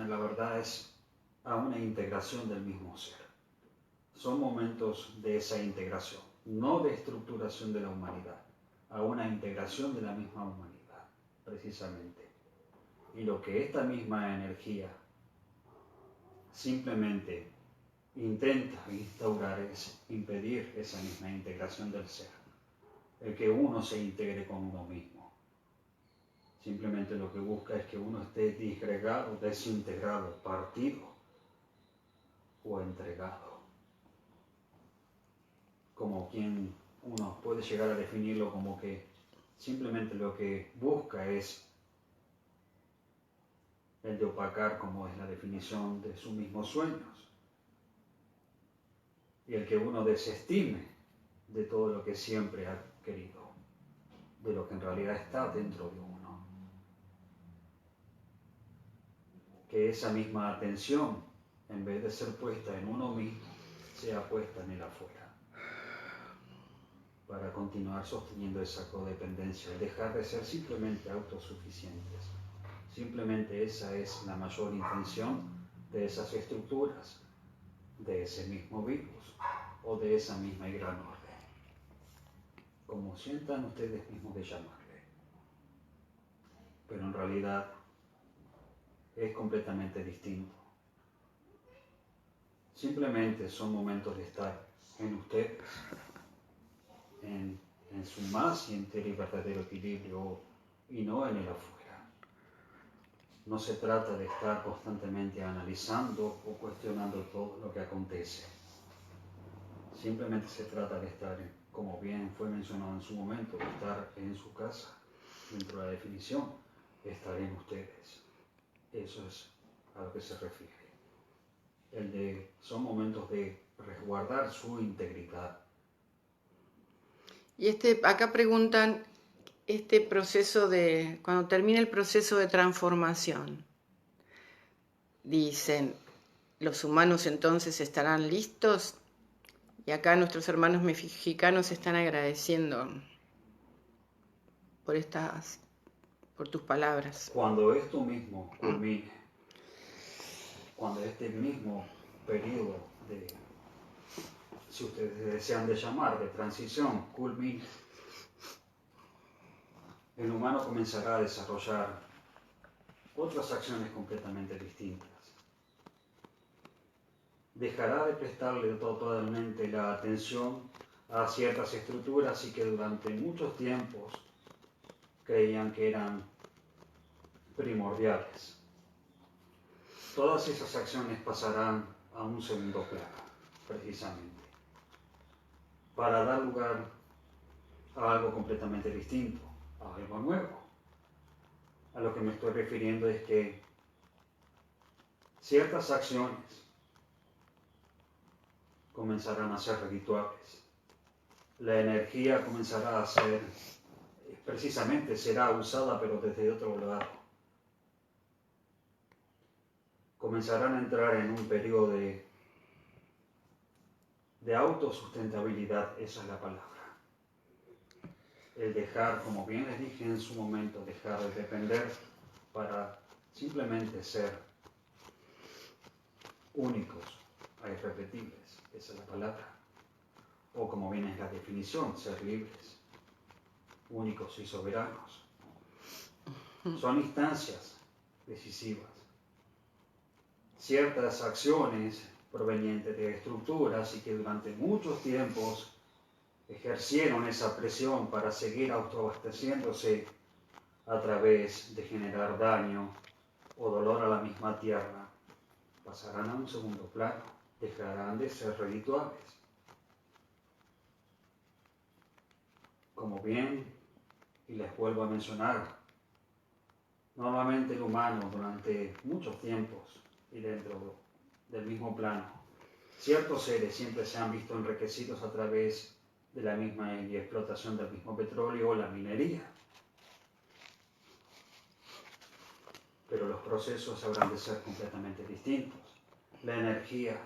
la verdad es a una integración del mismo ser. Son momentos de esa integración, no de estructuración de la humanidad, a una integración de la misma humanidad, precisamente. Y lo que esta misma energía simplemente intenta instaurar es impedir esa misma integración del ser, el que uno se integre con uno mismo. Simplemente lo que busca es que uno esté disgregado, desintegrado, partido o entregado. Como quien uno puede llegar a definirlo como que simplemente lo que busca es el de opacar, como es la definición de sus mismos sueños. Y el que uno desestime de todo lo que siempre ha querido, de lo que en realidad está dentro de uno. Que esa misma atención, en vez de ser puesta en uno mismo, sea puesta en el afuera, para continuar sosteniendo esa codependencia y dejar de ser simplemente autosuficientes. Simplemente esa es la mayor intención de esas estructuras, de ese mismo virus o de esa misma y gran orden, como sientan ustedes mismos de llamarle. Pero en realidad es completamente distinto. Simplemente son momentos de estar en ustedes, en su más entero y verdadero equilibrio y no en el afuera. No se trata de estar constantemente analizando o cuestionando todo lo que acontece. Simplemente se trata de estar, como bien fue mencionado en su momento, de estar en su casa, dentro de la definición, estar en ustedes. Eso es a lo que se refiere. Son momentos de resguardar su integridad.
Y acá preguntan, proceso cuando termine el proceso de transformación, dicen, ¿los humanos entonces estarán listos? Y acá nuestros hermanos mexicanos están agradeciendo por tus palabras.
Cuando esto mismo culmine, cuando este mismo periodo de, si ustedes desean de llamar, de transición culmine, el humano comenzará a desarrollar otras acciones completamente distintas. Dejará de prestarle totalmente la atención a ciertas estructuras y que durante muchos tiempos creían que eran primordiales. Todas esas acciones pasarán a un segundo plano, precisamente, para dar lugar a algo completamente distinto, a algo nuevo. A lo que me estoy refiriendo es que ciertas acciones, comenzarán a ser redituables. La energía comenzará a ser, precisamente será usada, pero desde otro lado. Comenzarán a entrar en un periodo de autosustentabilidad, esa es la palabra. El dejar, como bien les dije en su momento, dejar de depender para simplemente ser únicos e irrepetibles, esa es la palabra. O como viene en la definición, ser libres, únicos y soberanos. Son instancias decisivas. Ciertas acciones provenientes de estructuras y que durante muchos tiempos ejercieron esa presión para seguir autoabasteciéndose a través de generar daño o dolor a la misma tierra, pasarán a un segundo plano, dejarán de ser redituables. Como bien, y les vuelvo a mencionar, normalmente el humano durante muchos tiempos y dentro del mismo plano, ciertos seres siempre se han visto enriquecidos a través de la misma explotación del mismo petróleo o la minería. Pero los procesos habrán de ser completamente distintos. La energía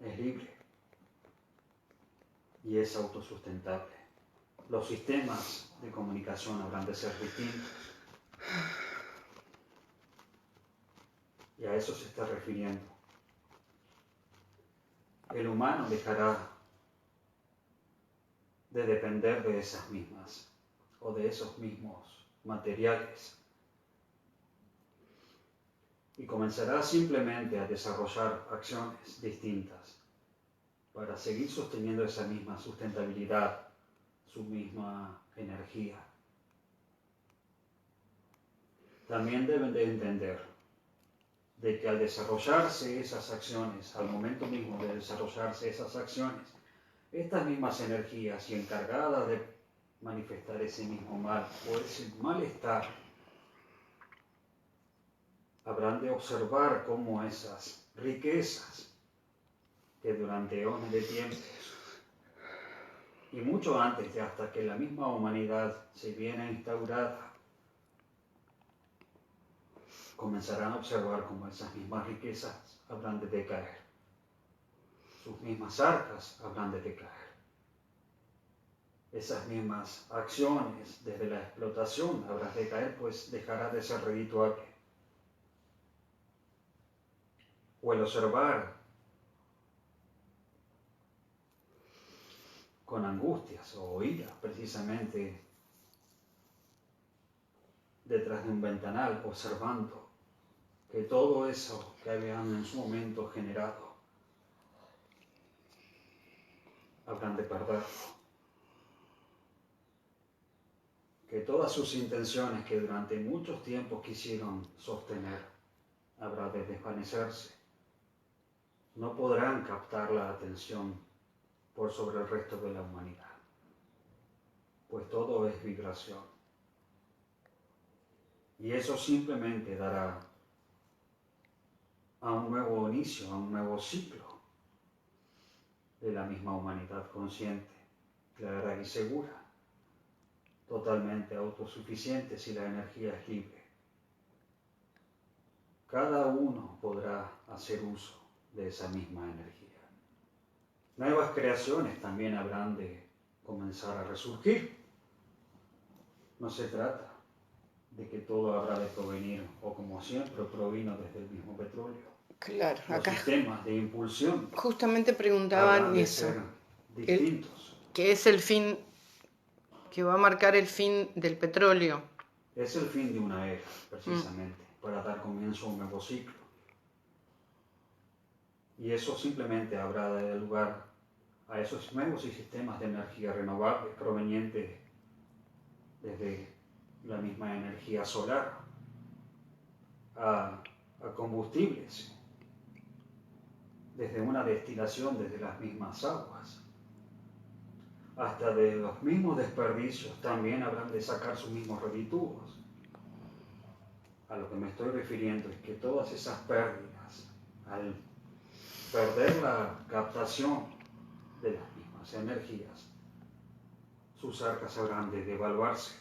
es libre y es autosustentable. Los sistemas de comunicación habrán de ser distintos. Y a eso se está refiriendo. El humano dejará de depender de esas mismas o de esos mismos materiales y comenzará simplemente a desarrollar acciones distintas para seguir sosteniendo esa misma sustentabilidad, su misma energía. También deben de entender de que al desarrollarse esas acciones, al momento mismo de desarrollarse esas acciones, estas mismas energías y encargadas de manifestar ese mismo mal o ese malestar, habrán de observar cómo esas riquezas que durante eones de tiempos y mucho antes de hasta que la misma humanidad se viene instaurada, comenzarán a observar cómo esas mismas riquezas habrán de decaer. Sus mismas arcas habrán de decaer. Esas mismas acciones desde la explotación habrán de caer, pues dejará de ser redituable. O el observar con angustias o ira, precisamente detrás de un ventanal, observando que todo eso que habían en su momento generado, habrán de perderlo. Que todas sus intenciones que durante muchos tiempos quisieron sostener, habrá de desvanecerse. No podrán captar la atención por sobre el resto de la humanidad, pues todo es vibración. Y eso simplemente dará a un nuevo inicio, a un nuevo ciclo de la misma humanidad consciente, clara y segura, totalmente autosuficiente si la energía es libre. Cada uno podrá hacer uso de esa misma energía. Nuevas creaciones también habrán de comenzar a resurgir. No se trata de que todo habrá de provenir, o como siempre provino desde el mismo petróleo.
Claro,
Los
acá
sistemas de impulsión
justamente
habrán
preguntaban
de
eso,
ser distintos.
que es el fin, que va a marcar el fin del petróleo.
Es el fin de una era, precisamente, para dar comienzo a un nuevo ciclo. Y eso simplemente habrá de dar lugar a esos nuevos sistemas de energía renovable provenientes desde la misma energía solar a combustibles, desde una destilación desde las mismas aguas, hasta de los mismos desperdicios también habrán de sacar sus mismos reditúos. A lo que me estoy refiriendo es que todas esas pérdidas, al perder la captación de las mismas energías, sus arcas habrán de devaluarse.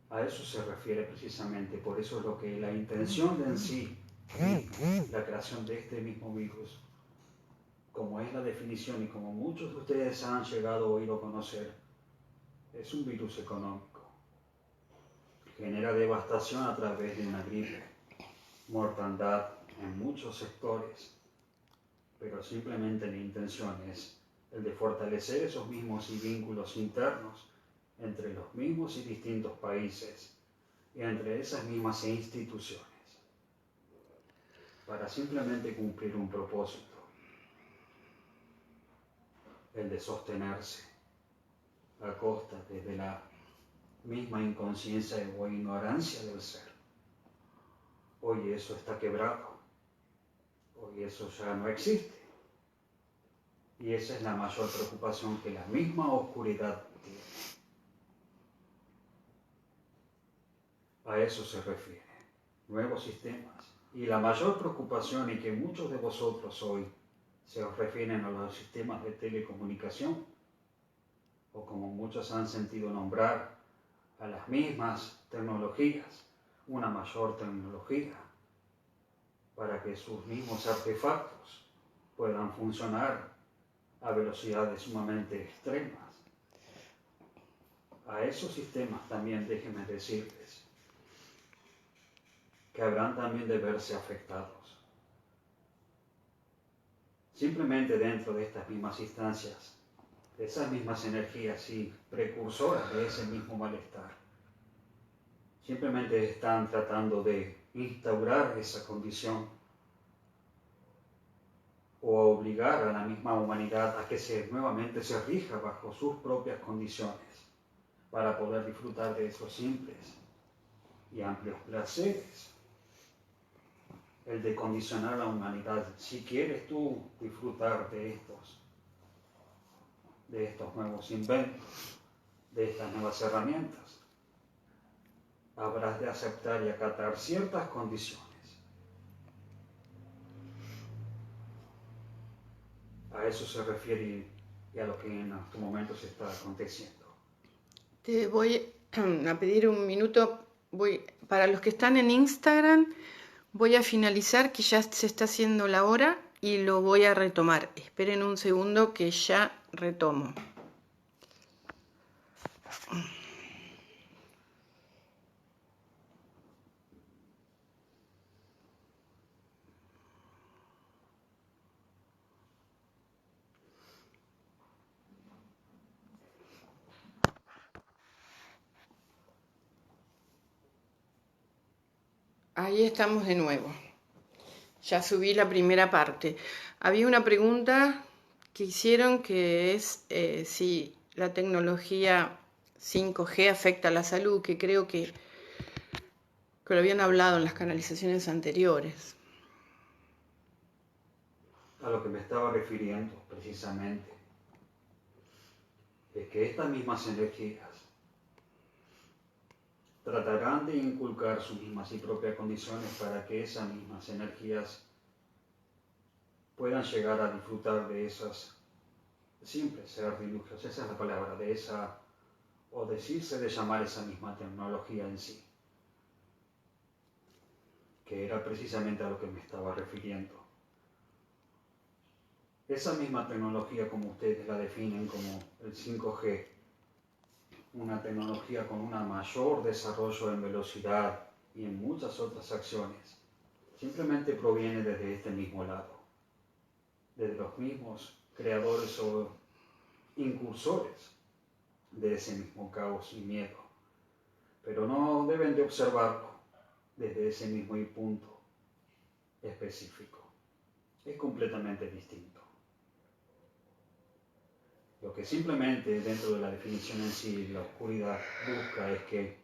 A eso se refiere precisamente, por eso es lo que la intención de en sí, la creación de este mismo virus, como es la definición y como muchos de ustedes han llegado a oír o conocer, es un virus económico. Genera devastación a través de una gripe, mortandad en muchos sectores, pero simplemente la intención es el de fortalecer esos mismos y vínculos internos entre los mismos y distintos países y entre esas mismas instituciones, para simplemente cumplir un propósito, el de sostenerse a costa desde la misma inconsciencia o ignorancia del ser. Hoy eso está quebrado, hoy eso ya no existe. Y esa es la mayor preocupación que la misma oscuridad tiene. A eso se refiere, nuevos sistemas. Y la mayor preocupación, y que muchos de vosotros hoy se refieren a los sistemas de telecomunicación, o como muchos han sentido nombrar, a las mismas tecnologías, una mayor tecnología, para que sus mismos artefactos puedan funcionar a velocidades sumamente extremas. A esos sistemas también déjenme decirles que habrán también de verse afectados. Simplemente dentro de estas mismas instancias, de esas mismas energías y precursoras de ese mismo malestar, simplemente están tratando de instaurar esa condición o obligar a la misma humanidad a que nuevamente se rija bajo sus propias condiciones para poder disfrutar de esos simples y amplios placeres. El de condicionar a la humanidad, si quieres tú disfrutar de estos nuevos inventos, de estas nuevas herramientas, habrás de aceptar y acatar ciertas condiciones. A eso se refiere y a lo que en estos momentos está aconteciendo.
Te voy a pedir un minuto. Para los que están en Instagram, voy a finalizar, que ya se está haciendo la hora, y lo voy a retomar. Esperen un segundo que ya retomo. Ahí estamos de nuevo. Ya subí la primera parte. Había una pregunta que hicieron, que es si la tecnología 5G afecta a la salud, que creo que lo habían hablado en las canalizaciones anteriores.
A lo que me estaba refiriendo precisamente es que estas mismas energías tratarán de inculcar sus mismas y propias condiciones para que esas mismas energías puedan llegar a disfrutar de esas simples artilugios, esa es la palabra, de esa, o decirse de llamar esa misma tecnología en sí, que era precisamente a lo que me estaba refiriendo. Esa misma tecnología, como ustedes la definen como el 5G, una tecnología con un mayor desarrollo en velocidad y en muchas otras acciones, simplemente proviene desde este mismo lado, desde los mismos creadores o incursores de ese mismo caos y miedo. Pero no deben de observarlo desde ese mismo punto específico. Es completamente distinto. Lo que simplemente dentro de la definición en sí, la oscuridad busca es que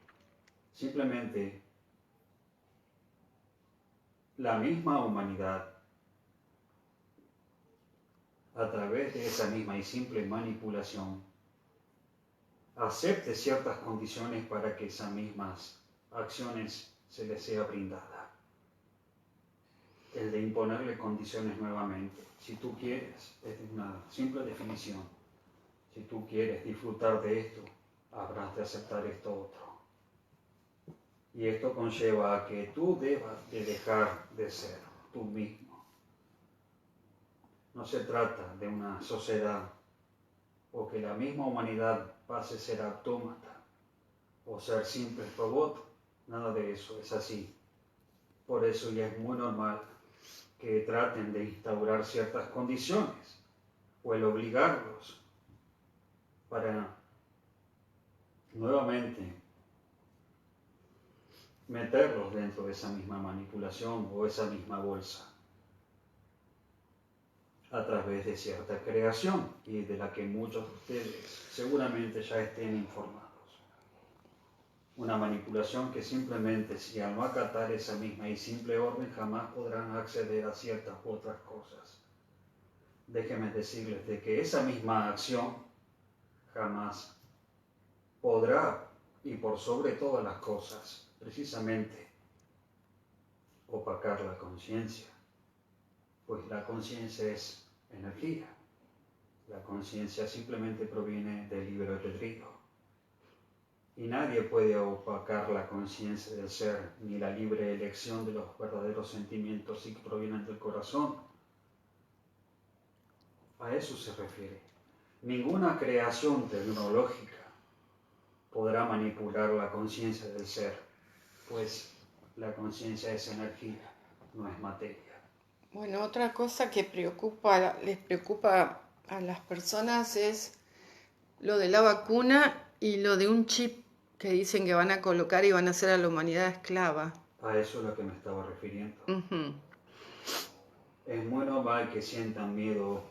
simplemente la misma humanidad, a través de esa misma y simple manipulación, acepte ciertas condiciones para que esas mismas acciones se les sea brindada. el de imponerle condiciones nuevamente. Si tú quieres, esta es una simple definición, si tú quieres disfrutar de esto, habrás de aceptar esto otro. Y esto conlleva a que tú debas de dejar de ser tú mismo. No se trata de una sociedad o que la misma humanidad pase a ser autómata o ser simples robot. Nada de eso es así. Por eso ya es muy normal que traten de instaurar ciertas condiciones o el obligarlos para nuevamente meterlos dentro de esa misma manipulación o esa misma bolsa a través de cierta creación y de la que muchos de ustedes seguramente ya estén informados. Una manipulación que simplemente, si al no acatar esa misma y simple orden, jamás podrán acceder a ciertas otras cosas. Déjenme decirles de que esa misma acción jamás podrá, y por sobre todas las cosas, precisamente, opacar la conciencia. Pues la conciencia es energía. La conciencia simplemente proviene del libre albedrío. Y nadie puede opacar la conciencia del ser, ni la libre elección de los verdaderos sentimientos que provienen del corazón. A eso se refiere. Ninguna creación tecnológica podrá manipular la conciencia del ser, pues la conciencia es energía, no es materia.
Bueno, otra cosa que les preocupa a las personas es lo de la vacuna y lo de un chip que dicen que van a colocar y van a hacer a la humanidad esclava.
A eso es a lo que me estaba refiriendo.
Uh-huh.
Es muy normal que sientan miedo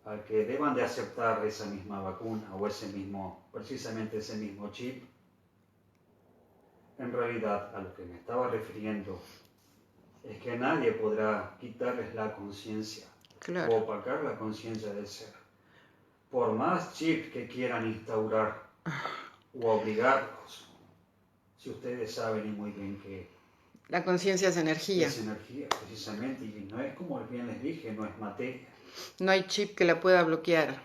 a que deban de aceptar esa misma vacuna o precisamente ese mismo chip. En realidad, a lo que me estaba refiriendo es que nadie podrá quitarles la conciencia o opacar la conciencia del ser. Por más chip que quieran instaurar o obligarlos, si ustedes saben y muy bien que
la conciencia es energía.
Es energía, precisamente, y no es como bien les dije, no es materia.
No hay chip que la pueda bloquear.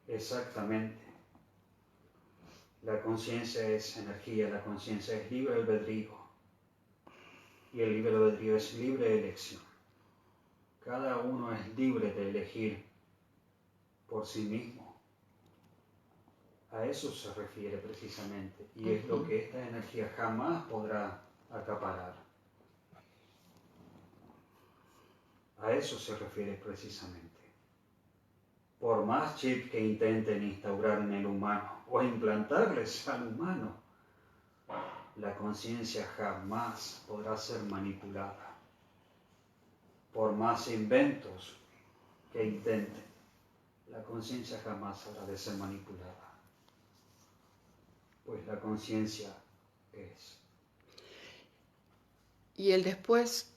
Exactamente. La conciencia es energía, la conciencia es libre albedrío. Y el libre albedrío es libre elección. Cada uno es libre de elegir por sí mismo. A eso se refiere precisamente. Y es lo que esta energía jamás podrá acaparar. A eso se refiere precisamente. Por más chip que intenten instaurar en el humano o implantarles al humano, la conciencia jamás podrá ser manipulada. Por más inventos que intenten, la conciencia jamás habrá de ser manipulada. Pues la conciencia es.
Y el después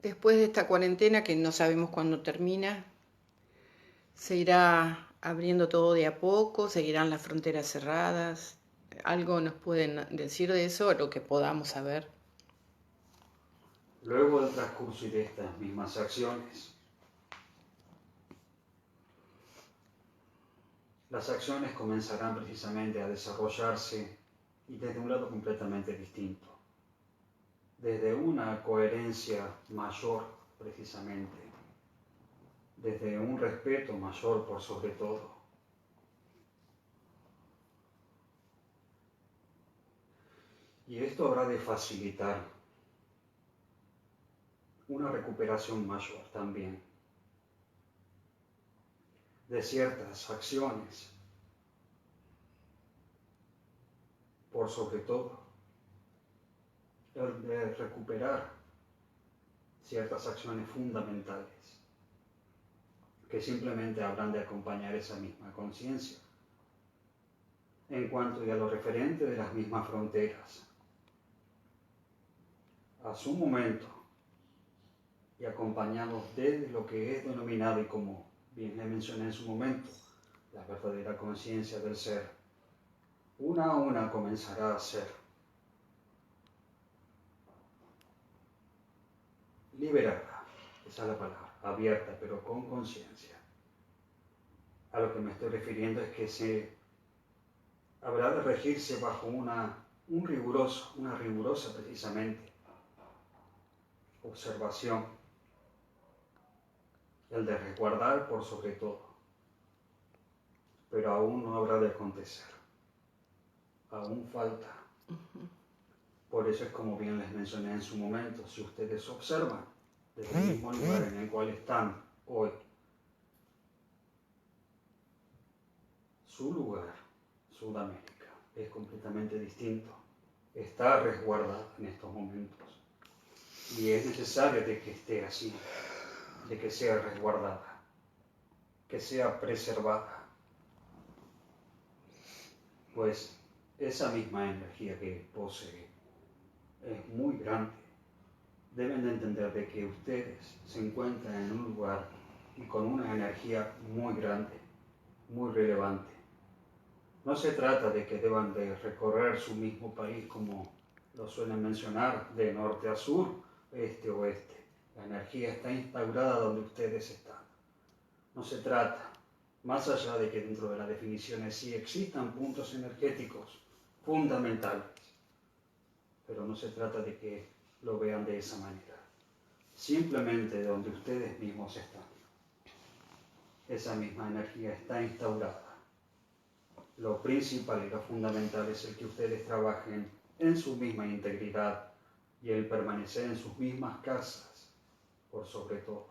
de esta cuarentena, que no sabemos cuándo termina, se irá abriendo todo de a poco, seguirán las fronteras cerradas. ¿Algo nos pueden decir de eso, lo que podamos saber?
Luego del transcurso y de estas mismas acciones, las acciones comenzarán precisamente a desarrollarse y desde un lado completamente distinto, desde una coherencia mayor precisamente, desde un respeto mayor por sobre todo. Y esto habrá de facilitar una recuperación mayor también de ciertas acciones, por sobre todo el de recuperar ciertas acciones fundamentales que simplemente habrán de acompañar esa misma conciencia en cuanto a lo referente de las mismas fronteras. A su momento y acompañados desde lo que es denominado y como bien le mencioné en su momento, la verdadera conciencia del ser, una a una comenzará a ser. liberada, esa es la palabra, abierta, pero con conciencia. A lo que me estoy refiriendo es que se habrá de regirse bajo una rigurosa precisamente observación, el de resguardar por sobre todo, pero aún no habrá de acontecer, aún falta. Por eso es como bien les mencioné en su momento, si ustedes observan desde el mismo lugar en el cual están hoy, su lugar, Sudamérica, es completamente distinto, está resguardada en estos momentos y es necesario de que esté así, de que sea resguardada, que sea preservada, pues esa misma energía que posee es muy grande. Deben de entender de que ustedes se encuentran en un lugar y con una energía muy grande, muy relevante. No se trata de que deban de recorrer su mismo país como lo suelen mencionar, de norte a sur, este a oeste. La energía está instaurada donde ustedes están. No se trata, más allá de que dentro de las definiciones sí existan puntos energéticos fundamentales, pero no se trata de que lo vean de esa manera. Simplemente donde ustedes mismos están. Esa misma energía está instaurada. Lo principal y lo fundamental es el que ustedes trabajen en su misma integridad y el permanecer en sus mismas casas, por sobre todo.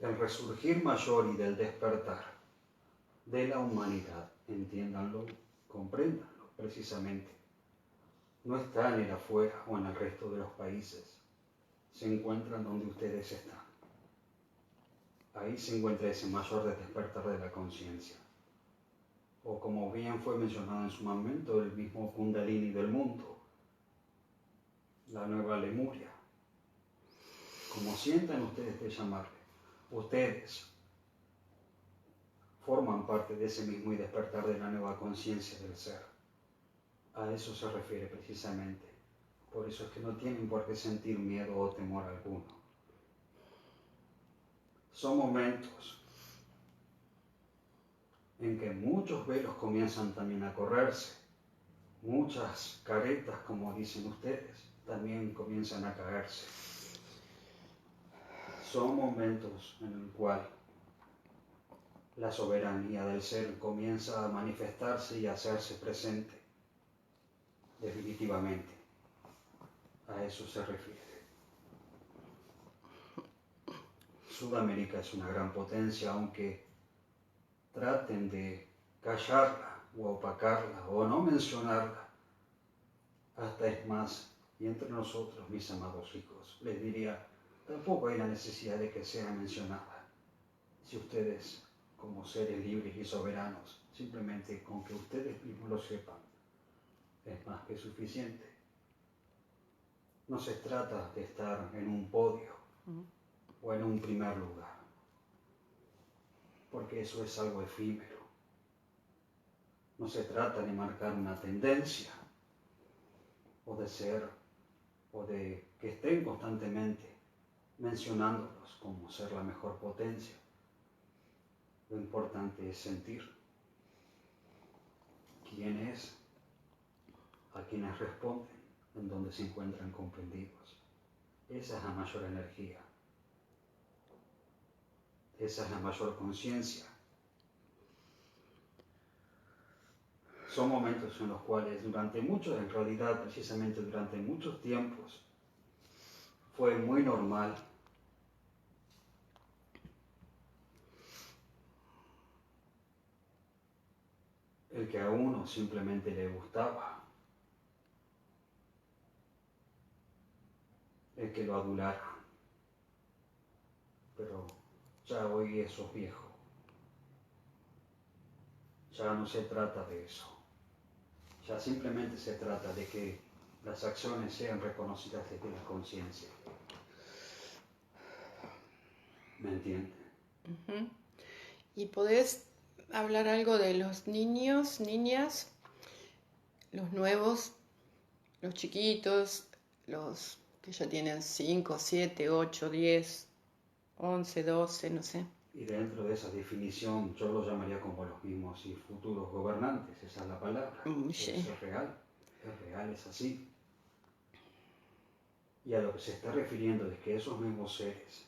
El resurgir mayor y del despertar de la humanidad, entiéndanlo, compréndanlo precisamente, no está en el afuera o en el resto de los países, se encuentran donde ustedes están. Ahí se encuentra ese mayor despertar de la conciencia. O como bien fue mencionado en su momento, el mismo Kundalini del mundo, la nueva Lemuria, como sientan ustedes de llamarle, ustedes forman parte de ese mismo y despertar de la nueva conciencia del ser. A eso se refiere precisamente. Por eso es que no tienen por qué sentir miedo o temor alguno. Son momentos en que muchos velos comienzan también a correrse, muchas caretas, como dicen ustedes, también comienzan a caerse. Son momentos en el cual la soberanía del ser comienza a manifestarse y a hacerse presente, definitivamente. A eso se refiere. Sudamérica es una gran potencia, aunque traten de callarla o opacarla o no mencionarla. Hasta es más, y entre nosotros, mis amados hijos, les diría, tampoco hay la necesidad de que sea mencionada. Si ustedes, como seres libres y soberanos, simplemente con que ustedes mismos lo sepan, es más que suficiente. No se trata de estar en un podio o en un primer lugar, porque eso es algo efímero. No se trata de marcar una tendencia o de ser, o de que estén constantemente mencionándolos como ser la mejor potencia. Lo importante es sentir quién es, a quienes responden, en donde se encuentran comprendidos. Esa es la mayor energía. Esa es la mayor conciencia. Son momentos en los cuales durante muchos, en realidad precisamente durante muchos tiempos, fue muy normal el que a uno simplemente le gustaba, el que lo adulara. Pero ya hoy eso es viejo. Ya no se trata de eso. Ya simplemente se trata de que las acciones sean reconocidas desde la conciencia. ¿Me entienden?
¿Y podés hablar algo de los niños, niñas, los nuevos, los chiquitos, los que ya tienen 5, 7, 8, 10, 11, 12, no sé.
Y dentro de esa definición yo lo llamaría como los mismos y futuros gobernantes, esa es la palabra.
Sí.
Es real, es así. Y a lo que se está refiriendo es que esos mismos seres,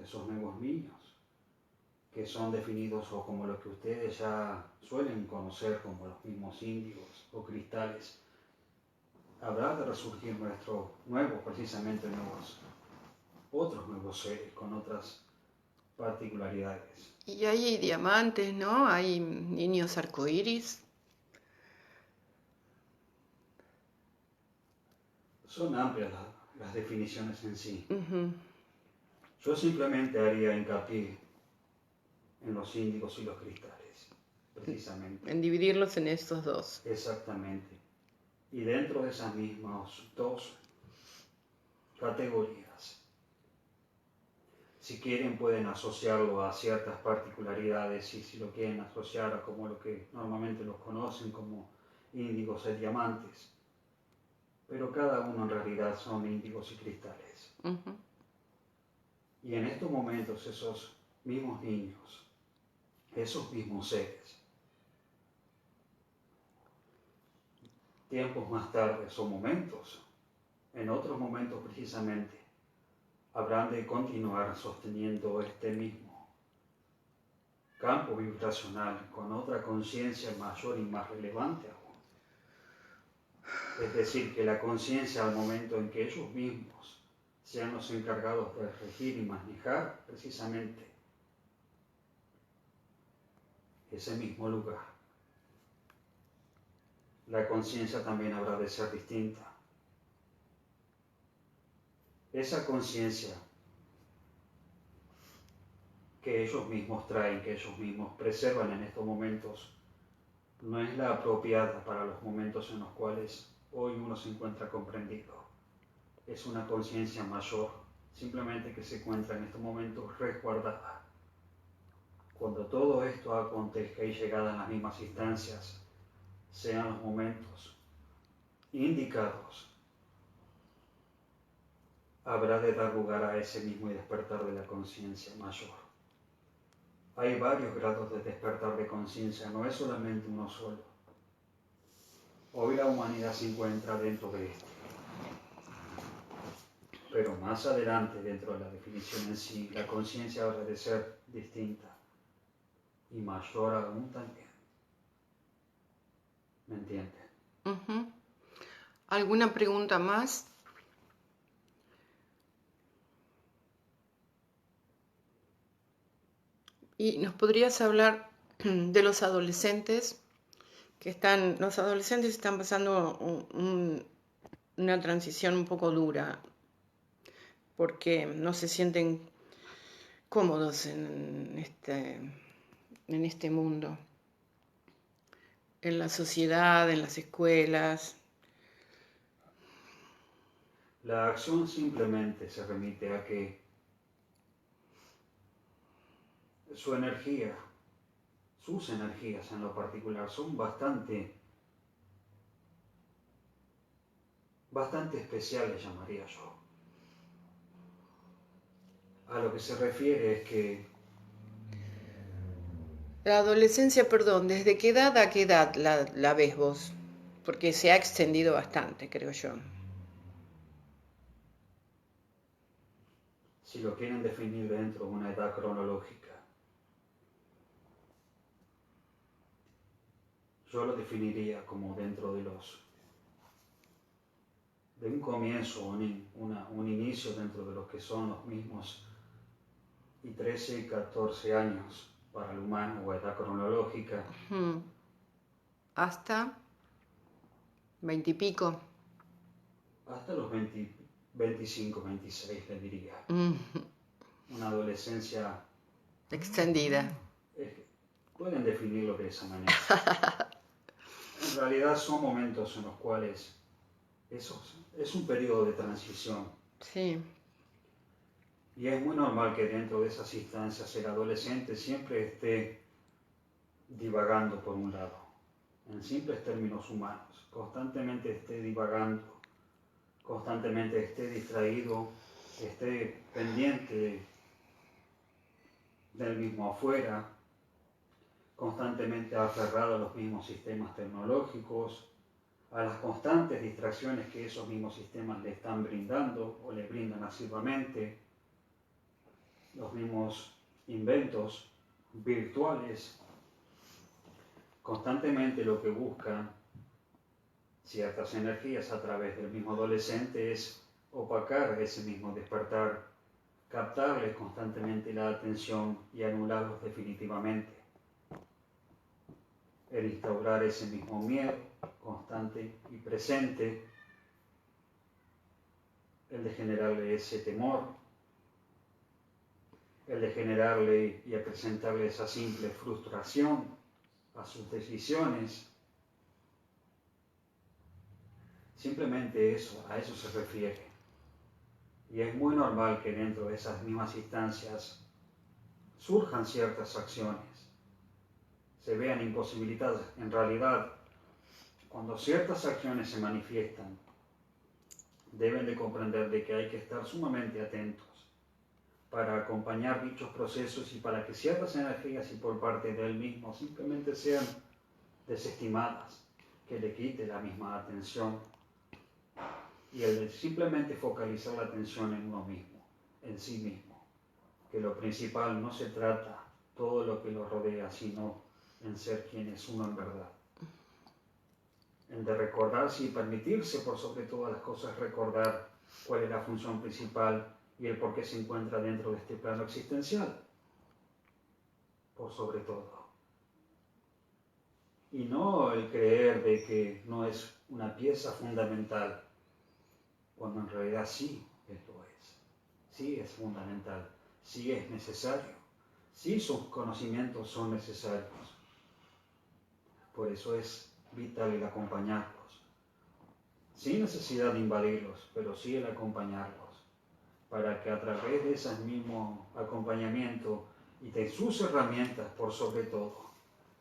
esos nuevos niños, que son definidos o como lo que ustedes ya suelen conocer como los mismos índigos o cristales, habrá de resurgir precisamente otros nuevos seres con otras particularidades.
Y hay diamantes, ¿no? Hay niños arcoíris.
Son amplias las definiciones en sí.
Uh-huh.
Yo simplemente haría hincapié en los índigos y los cristales, precisamente.
En dividirlos en estos dos.
Exactamente. Y dentro de esas mismas dos categorías, si quieren pueden asociarlo a ciertas particularidades y si lo quieren asociar a como lo que normalmente los conocen como índigos y diamantes, pero cada uno en realidad son índigos y cristales.
Uh-huh.
Y en estos momentos esos mismos niños, esos mismos seres, tiempos más tarde o momentos, en otros momentos precisamente, habrán de continuar sosteniendo este mismo campo vibracional con otra conciencia mayor y más relevante aún. Es decir, que la conciencia al momento en que ellos mismos sean los encargados de regir y manejar precisamente ese mismo lugar, la conciencia también habrá de ser distinta. Esa conciencia que ellos mismos traen, que ellos mismos preservan en estos momentos, no es la apropiada para los momentos en los cuales hoy uno se encuentra comprendido. Es una conciencia mayor, simplemente que se encuentra en estos momentos resguardada. Cuando todo esto acontezca y llegada a las mismas instancias, sean los momentos indicados, habrá de dar lugar a ese mismo despertar de la conciencia mayor. Hay varios grados de despertar de conciencia, no es solamente uno solo. Hoy la humanidad se encuentra dentro de esto. Pero más adelante, dentro de la definición en sí, la conciencia habrá de ser distinta y mayor aún también. ¿Me entienden?
Uh-huh. ¿Alguna pregunta más? ¿Y nos podrías hablar de los adolescentes los adolescentes están pasando una transición un poco dura porque no se sienten cómodos en este mundo, en la sociedad, en las escuelas?
La acción simplemente se remite a que sus energías en lo particular son bastante especiales, llamaría yo. A lo que se refiere es que
La adolescencia, perdón, ¿desde qué edad a qué edad la ves vos? Porque se ha extendido bastante, creo yo.
si lo quieren definir dentro de una edad cronológica, yo lo definiría como dentro de un comienzo, un inicio dentro de lo que son los mismos y 13 y 14 años para el humano o edad cronológica.
¿Hasta 20 y pico?
Hasta los 20, 25, 26 le diría. Una adolescencia
Extendida.
Pueden definirlo de esa manera. En realidad son momentos en los cuales es un periodo de transición.
Sí.
Y es muy normal que dentro de esas instancias el adolescente siempre esté divagando por un lado, en simples términos humanos, constantemente esté divagando constantemente esté distraído, esté pendiente del mismo afuera, constantemente aferrado a los mismos sistemas tecnológicos, a las constantes distracciones que esos mismos sistemas le están brindando o le brindan asiduamente, los mismos inventos virtuales, constantemente lo que buscan ciertas energías a través del mismo adolescente es opacar ese mismo despertar, captarles constantemente la atención y anularlos definitivamente. El instaurar ese mismo miedo constante y presente, el de generarle ese temor, el de generarle y acrecentarle esa simple frustración a sus decisiones. Simplemente eso, a eso se refiere. Y es muy normal que dentro de esas mismas instancias surjan ciertas acciones, se vean imposibilitadas. En realidad, cuando ciertas acciones se manifiestan, deben de comprender de que hay que estar sumamente atentos para acompañar dichos procesos y para que ciertas energías y por parte de él mismo simplemente sean desestimadas, que le quite la misma atención y el de simplemente focalizar la atención en uno mismo, en sí mismo, que lo principal no se trata todo lo que lo rodea, sino en ser quien es uno en verdad, en de recordarse y permitirse por sobre todas las cosas recordar cuál es la función principal y el por qué se encuentra dentro de este plano existencial, por sobre todo. Y no el creer de que no es una pieza fundamental, cuando en realidad sí lo es. Sí es fundamental, sí es necesario, sí sus conocimientos son necesarios. Por eso es vital el acompañarlos, sin necesidad de invadirlos, pero sí el acompañarlos, para que a través de ese mismo acompañamiento y de sus herramientas por sobre todo,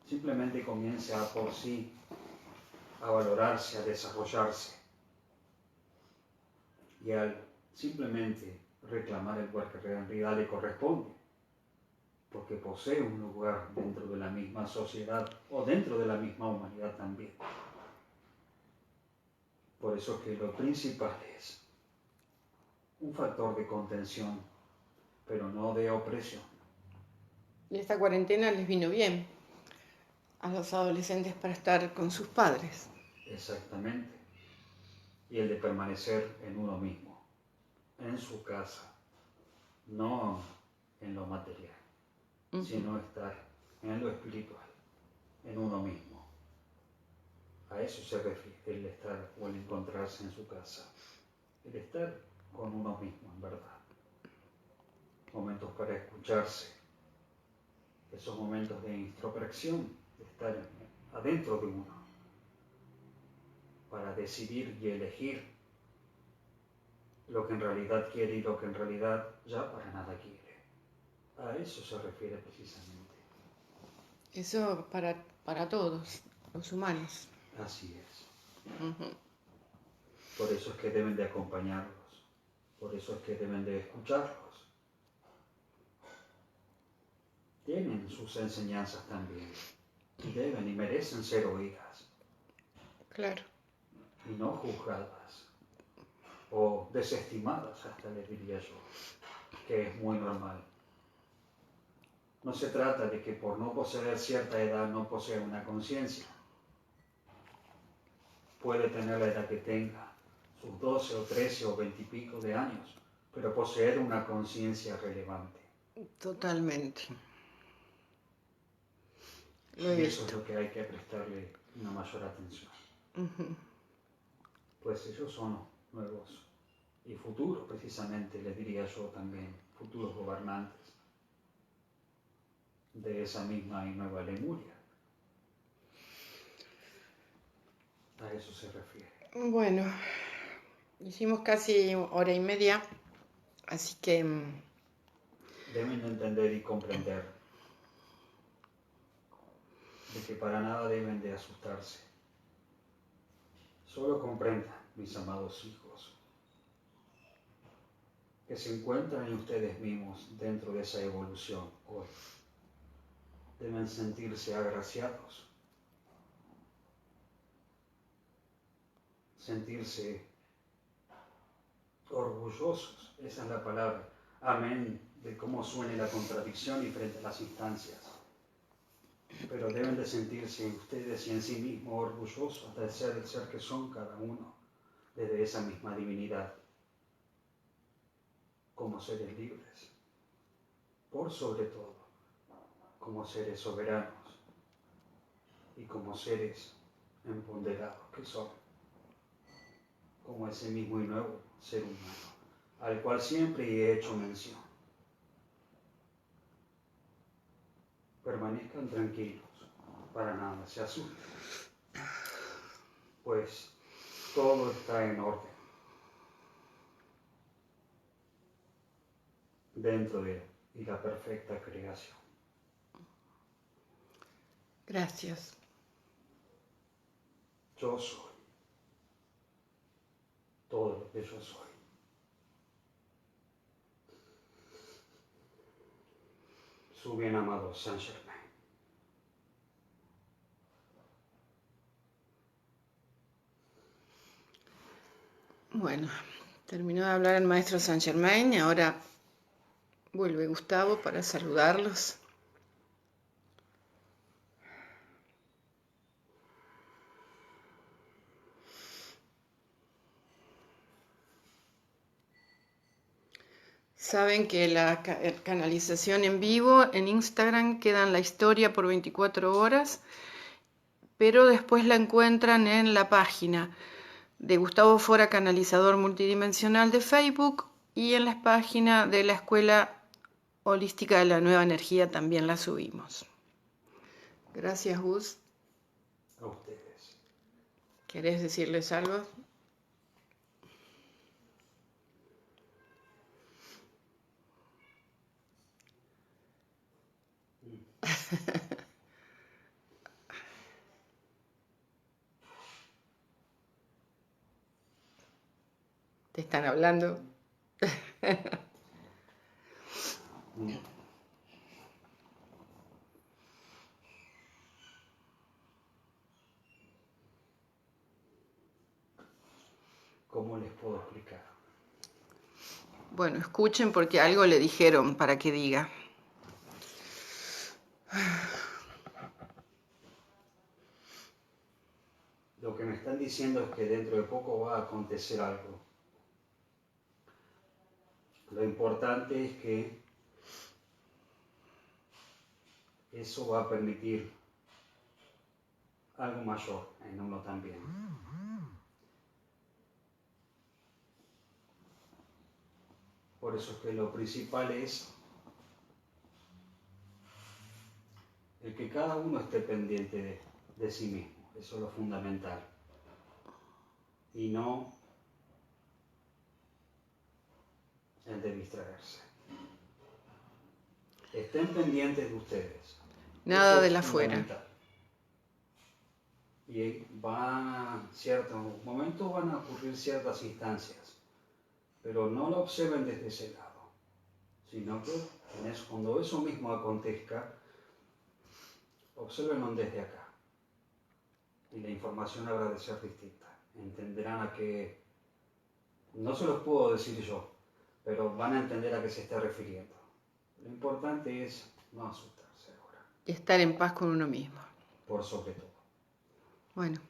simplemente comience a por sí a valorarse, a desarrollarse y al simplemente reclamar el lugar que en realidad le corresponde, porque posee un lugar dentro de la misma sociedad o dentro de la misma humanidad también. Por eso es que lo principal es un factor de contención, pero no de opresión.
Y esta cuarentena les vino bien a los adolescentes para estar con sus padres.
Exactamente. Y el de permanecer en uno mismo, en su casa, no en lo material, sino estar en lo espiritual, en uno mismo. A eso se refiere el estar o el encontrarse en su casa, el estar con uno mismo, en verdad. Momentos para escucharse, esos momentos de introspección, de estar adentro de uno, para decidir y elegir lo que en realidad quiere y lo que en realidad ya para nada quiere. A eso se refiere precisamente.
Eso para todos los humanos.
Así es. Por eso es que deben de acompañarlos, por eso es que deben de escucharlos. Tienen sus enseñanzas también, y deben y merecen ser oídas.
Claro.
Y no juzgadas, o desestimadas hasta les diría yo, que es muy normal. No se trata de que por no poseer cierta edad no posea una conciencia. Puede tener la edad que tenga, sus 12 o 13 o 20 y pico de años, pero poseer una conciencia relevante.
Totalmente. Lo he
Y eso es
visto.
lo que hay que prestarle una mayor atención. Pues ellos son nuevos y futuros, precisamente, les diría yo también, futuros gobernantes de esa misma y nueva Lemuria. A eso se refiere.
Bueno, hicimos casi hora y media, así que
Deben de entender y comprender de que para nada deben de asustarse. Solo comprendan, mis amados hijos, que se encuentran en ustedes mismos dentro de esa evolución hoy. Deben sentirse agraciados, sentirse orgullosos, esa es la palabra, amén, de cómo suene la contradicción y frente a las instancias. Pero deben de sentirse ustedes y en sí mismos orgullosos de ser el ser que son cada uno, desde esa misma divinidad, como seres libres, por sobre todo, como seres soberanos y como seres empoderados que son, como ese mismo y nuevo ser humano, al cual siempre he hecho mención. Permanezcan tranquilos, para nada se asusten, pues todo está en orden dentro de y la perfecta creación.
Gracias.
Yo soy todo lo que yo soy. Su bien amado Saint Germain.
Bueno, terminó de hablar el maestro Saint Germain y ahora vuelve Gustavo para saludarlos. Saben que la canalización en vivo en Instagram queda en la historia por 24 horas, pero después la encuentran en la página de Gustavo Fora, canalizador multidimensional de Facebook, y en la página de la Escuela Holística de la Nueva Energía también la subimos. Gracias, Gus.
A ustedes.
¿Querés decirles algo? ¿Te están hablando?
¿Cómo les puedo explicar?
Bueno, escuchen porque algo le dijeron para que diga.
Lo que me están diciendo es que dentro de poco va a acontecer algo. Lo importante es que eso va a permitir algo mayor en uno también. Por eso es que lo principal es el que cada uno esté pendiente de sí mismo. Eso es lo fundamental. Y no el de distraerse. Estén pendientes de ustedes.
Nada
Eso
de
es
la afuera.
Y ciertos momentos van a ocurrir ciertas instancias, pero no lo observen desde ese lado, sino que cuando eso mismo acontezca, observenlo desde acá. Y la información habrá de ser distinta. Entenderán a qué, no se los puedo decir yo, pero van a entender a qué se está refiriendo. Lo importante es no asustarse ahora.
Y estar en paz con uno mismo.
Por sobre todo.
Bueno,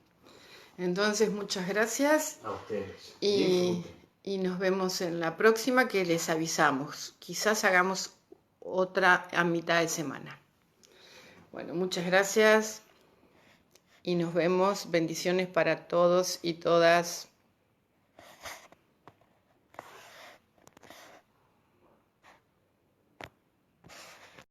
entonces muchas gracias.
A ustedes.
Y nos vemos en la próxima, que les avisamos. Quizás hagamos otra a mitad de semana. Bueno, muchas gracias y nos vemos. Bendiciones para todos y todas.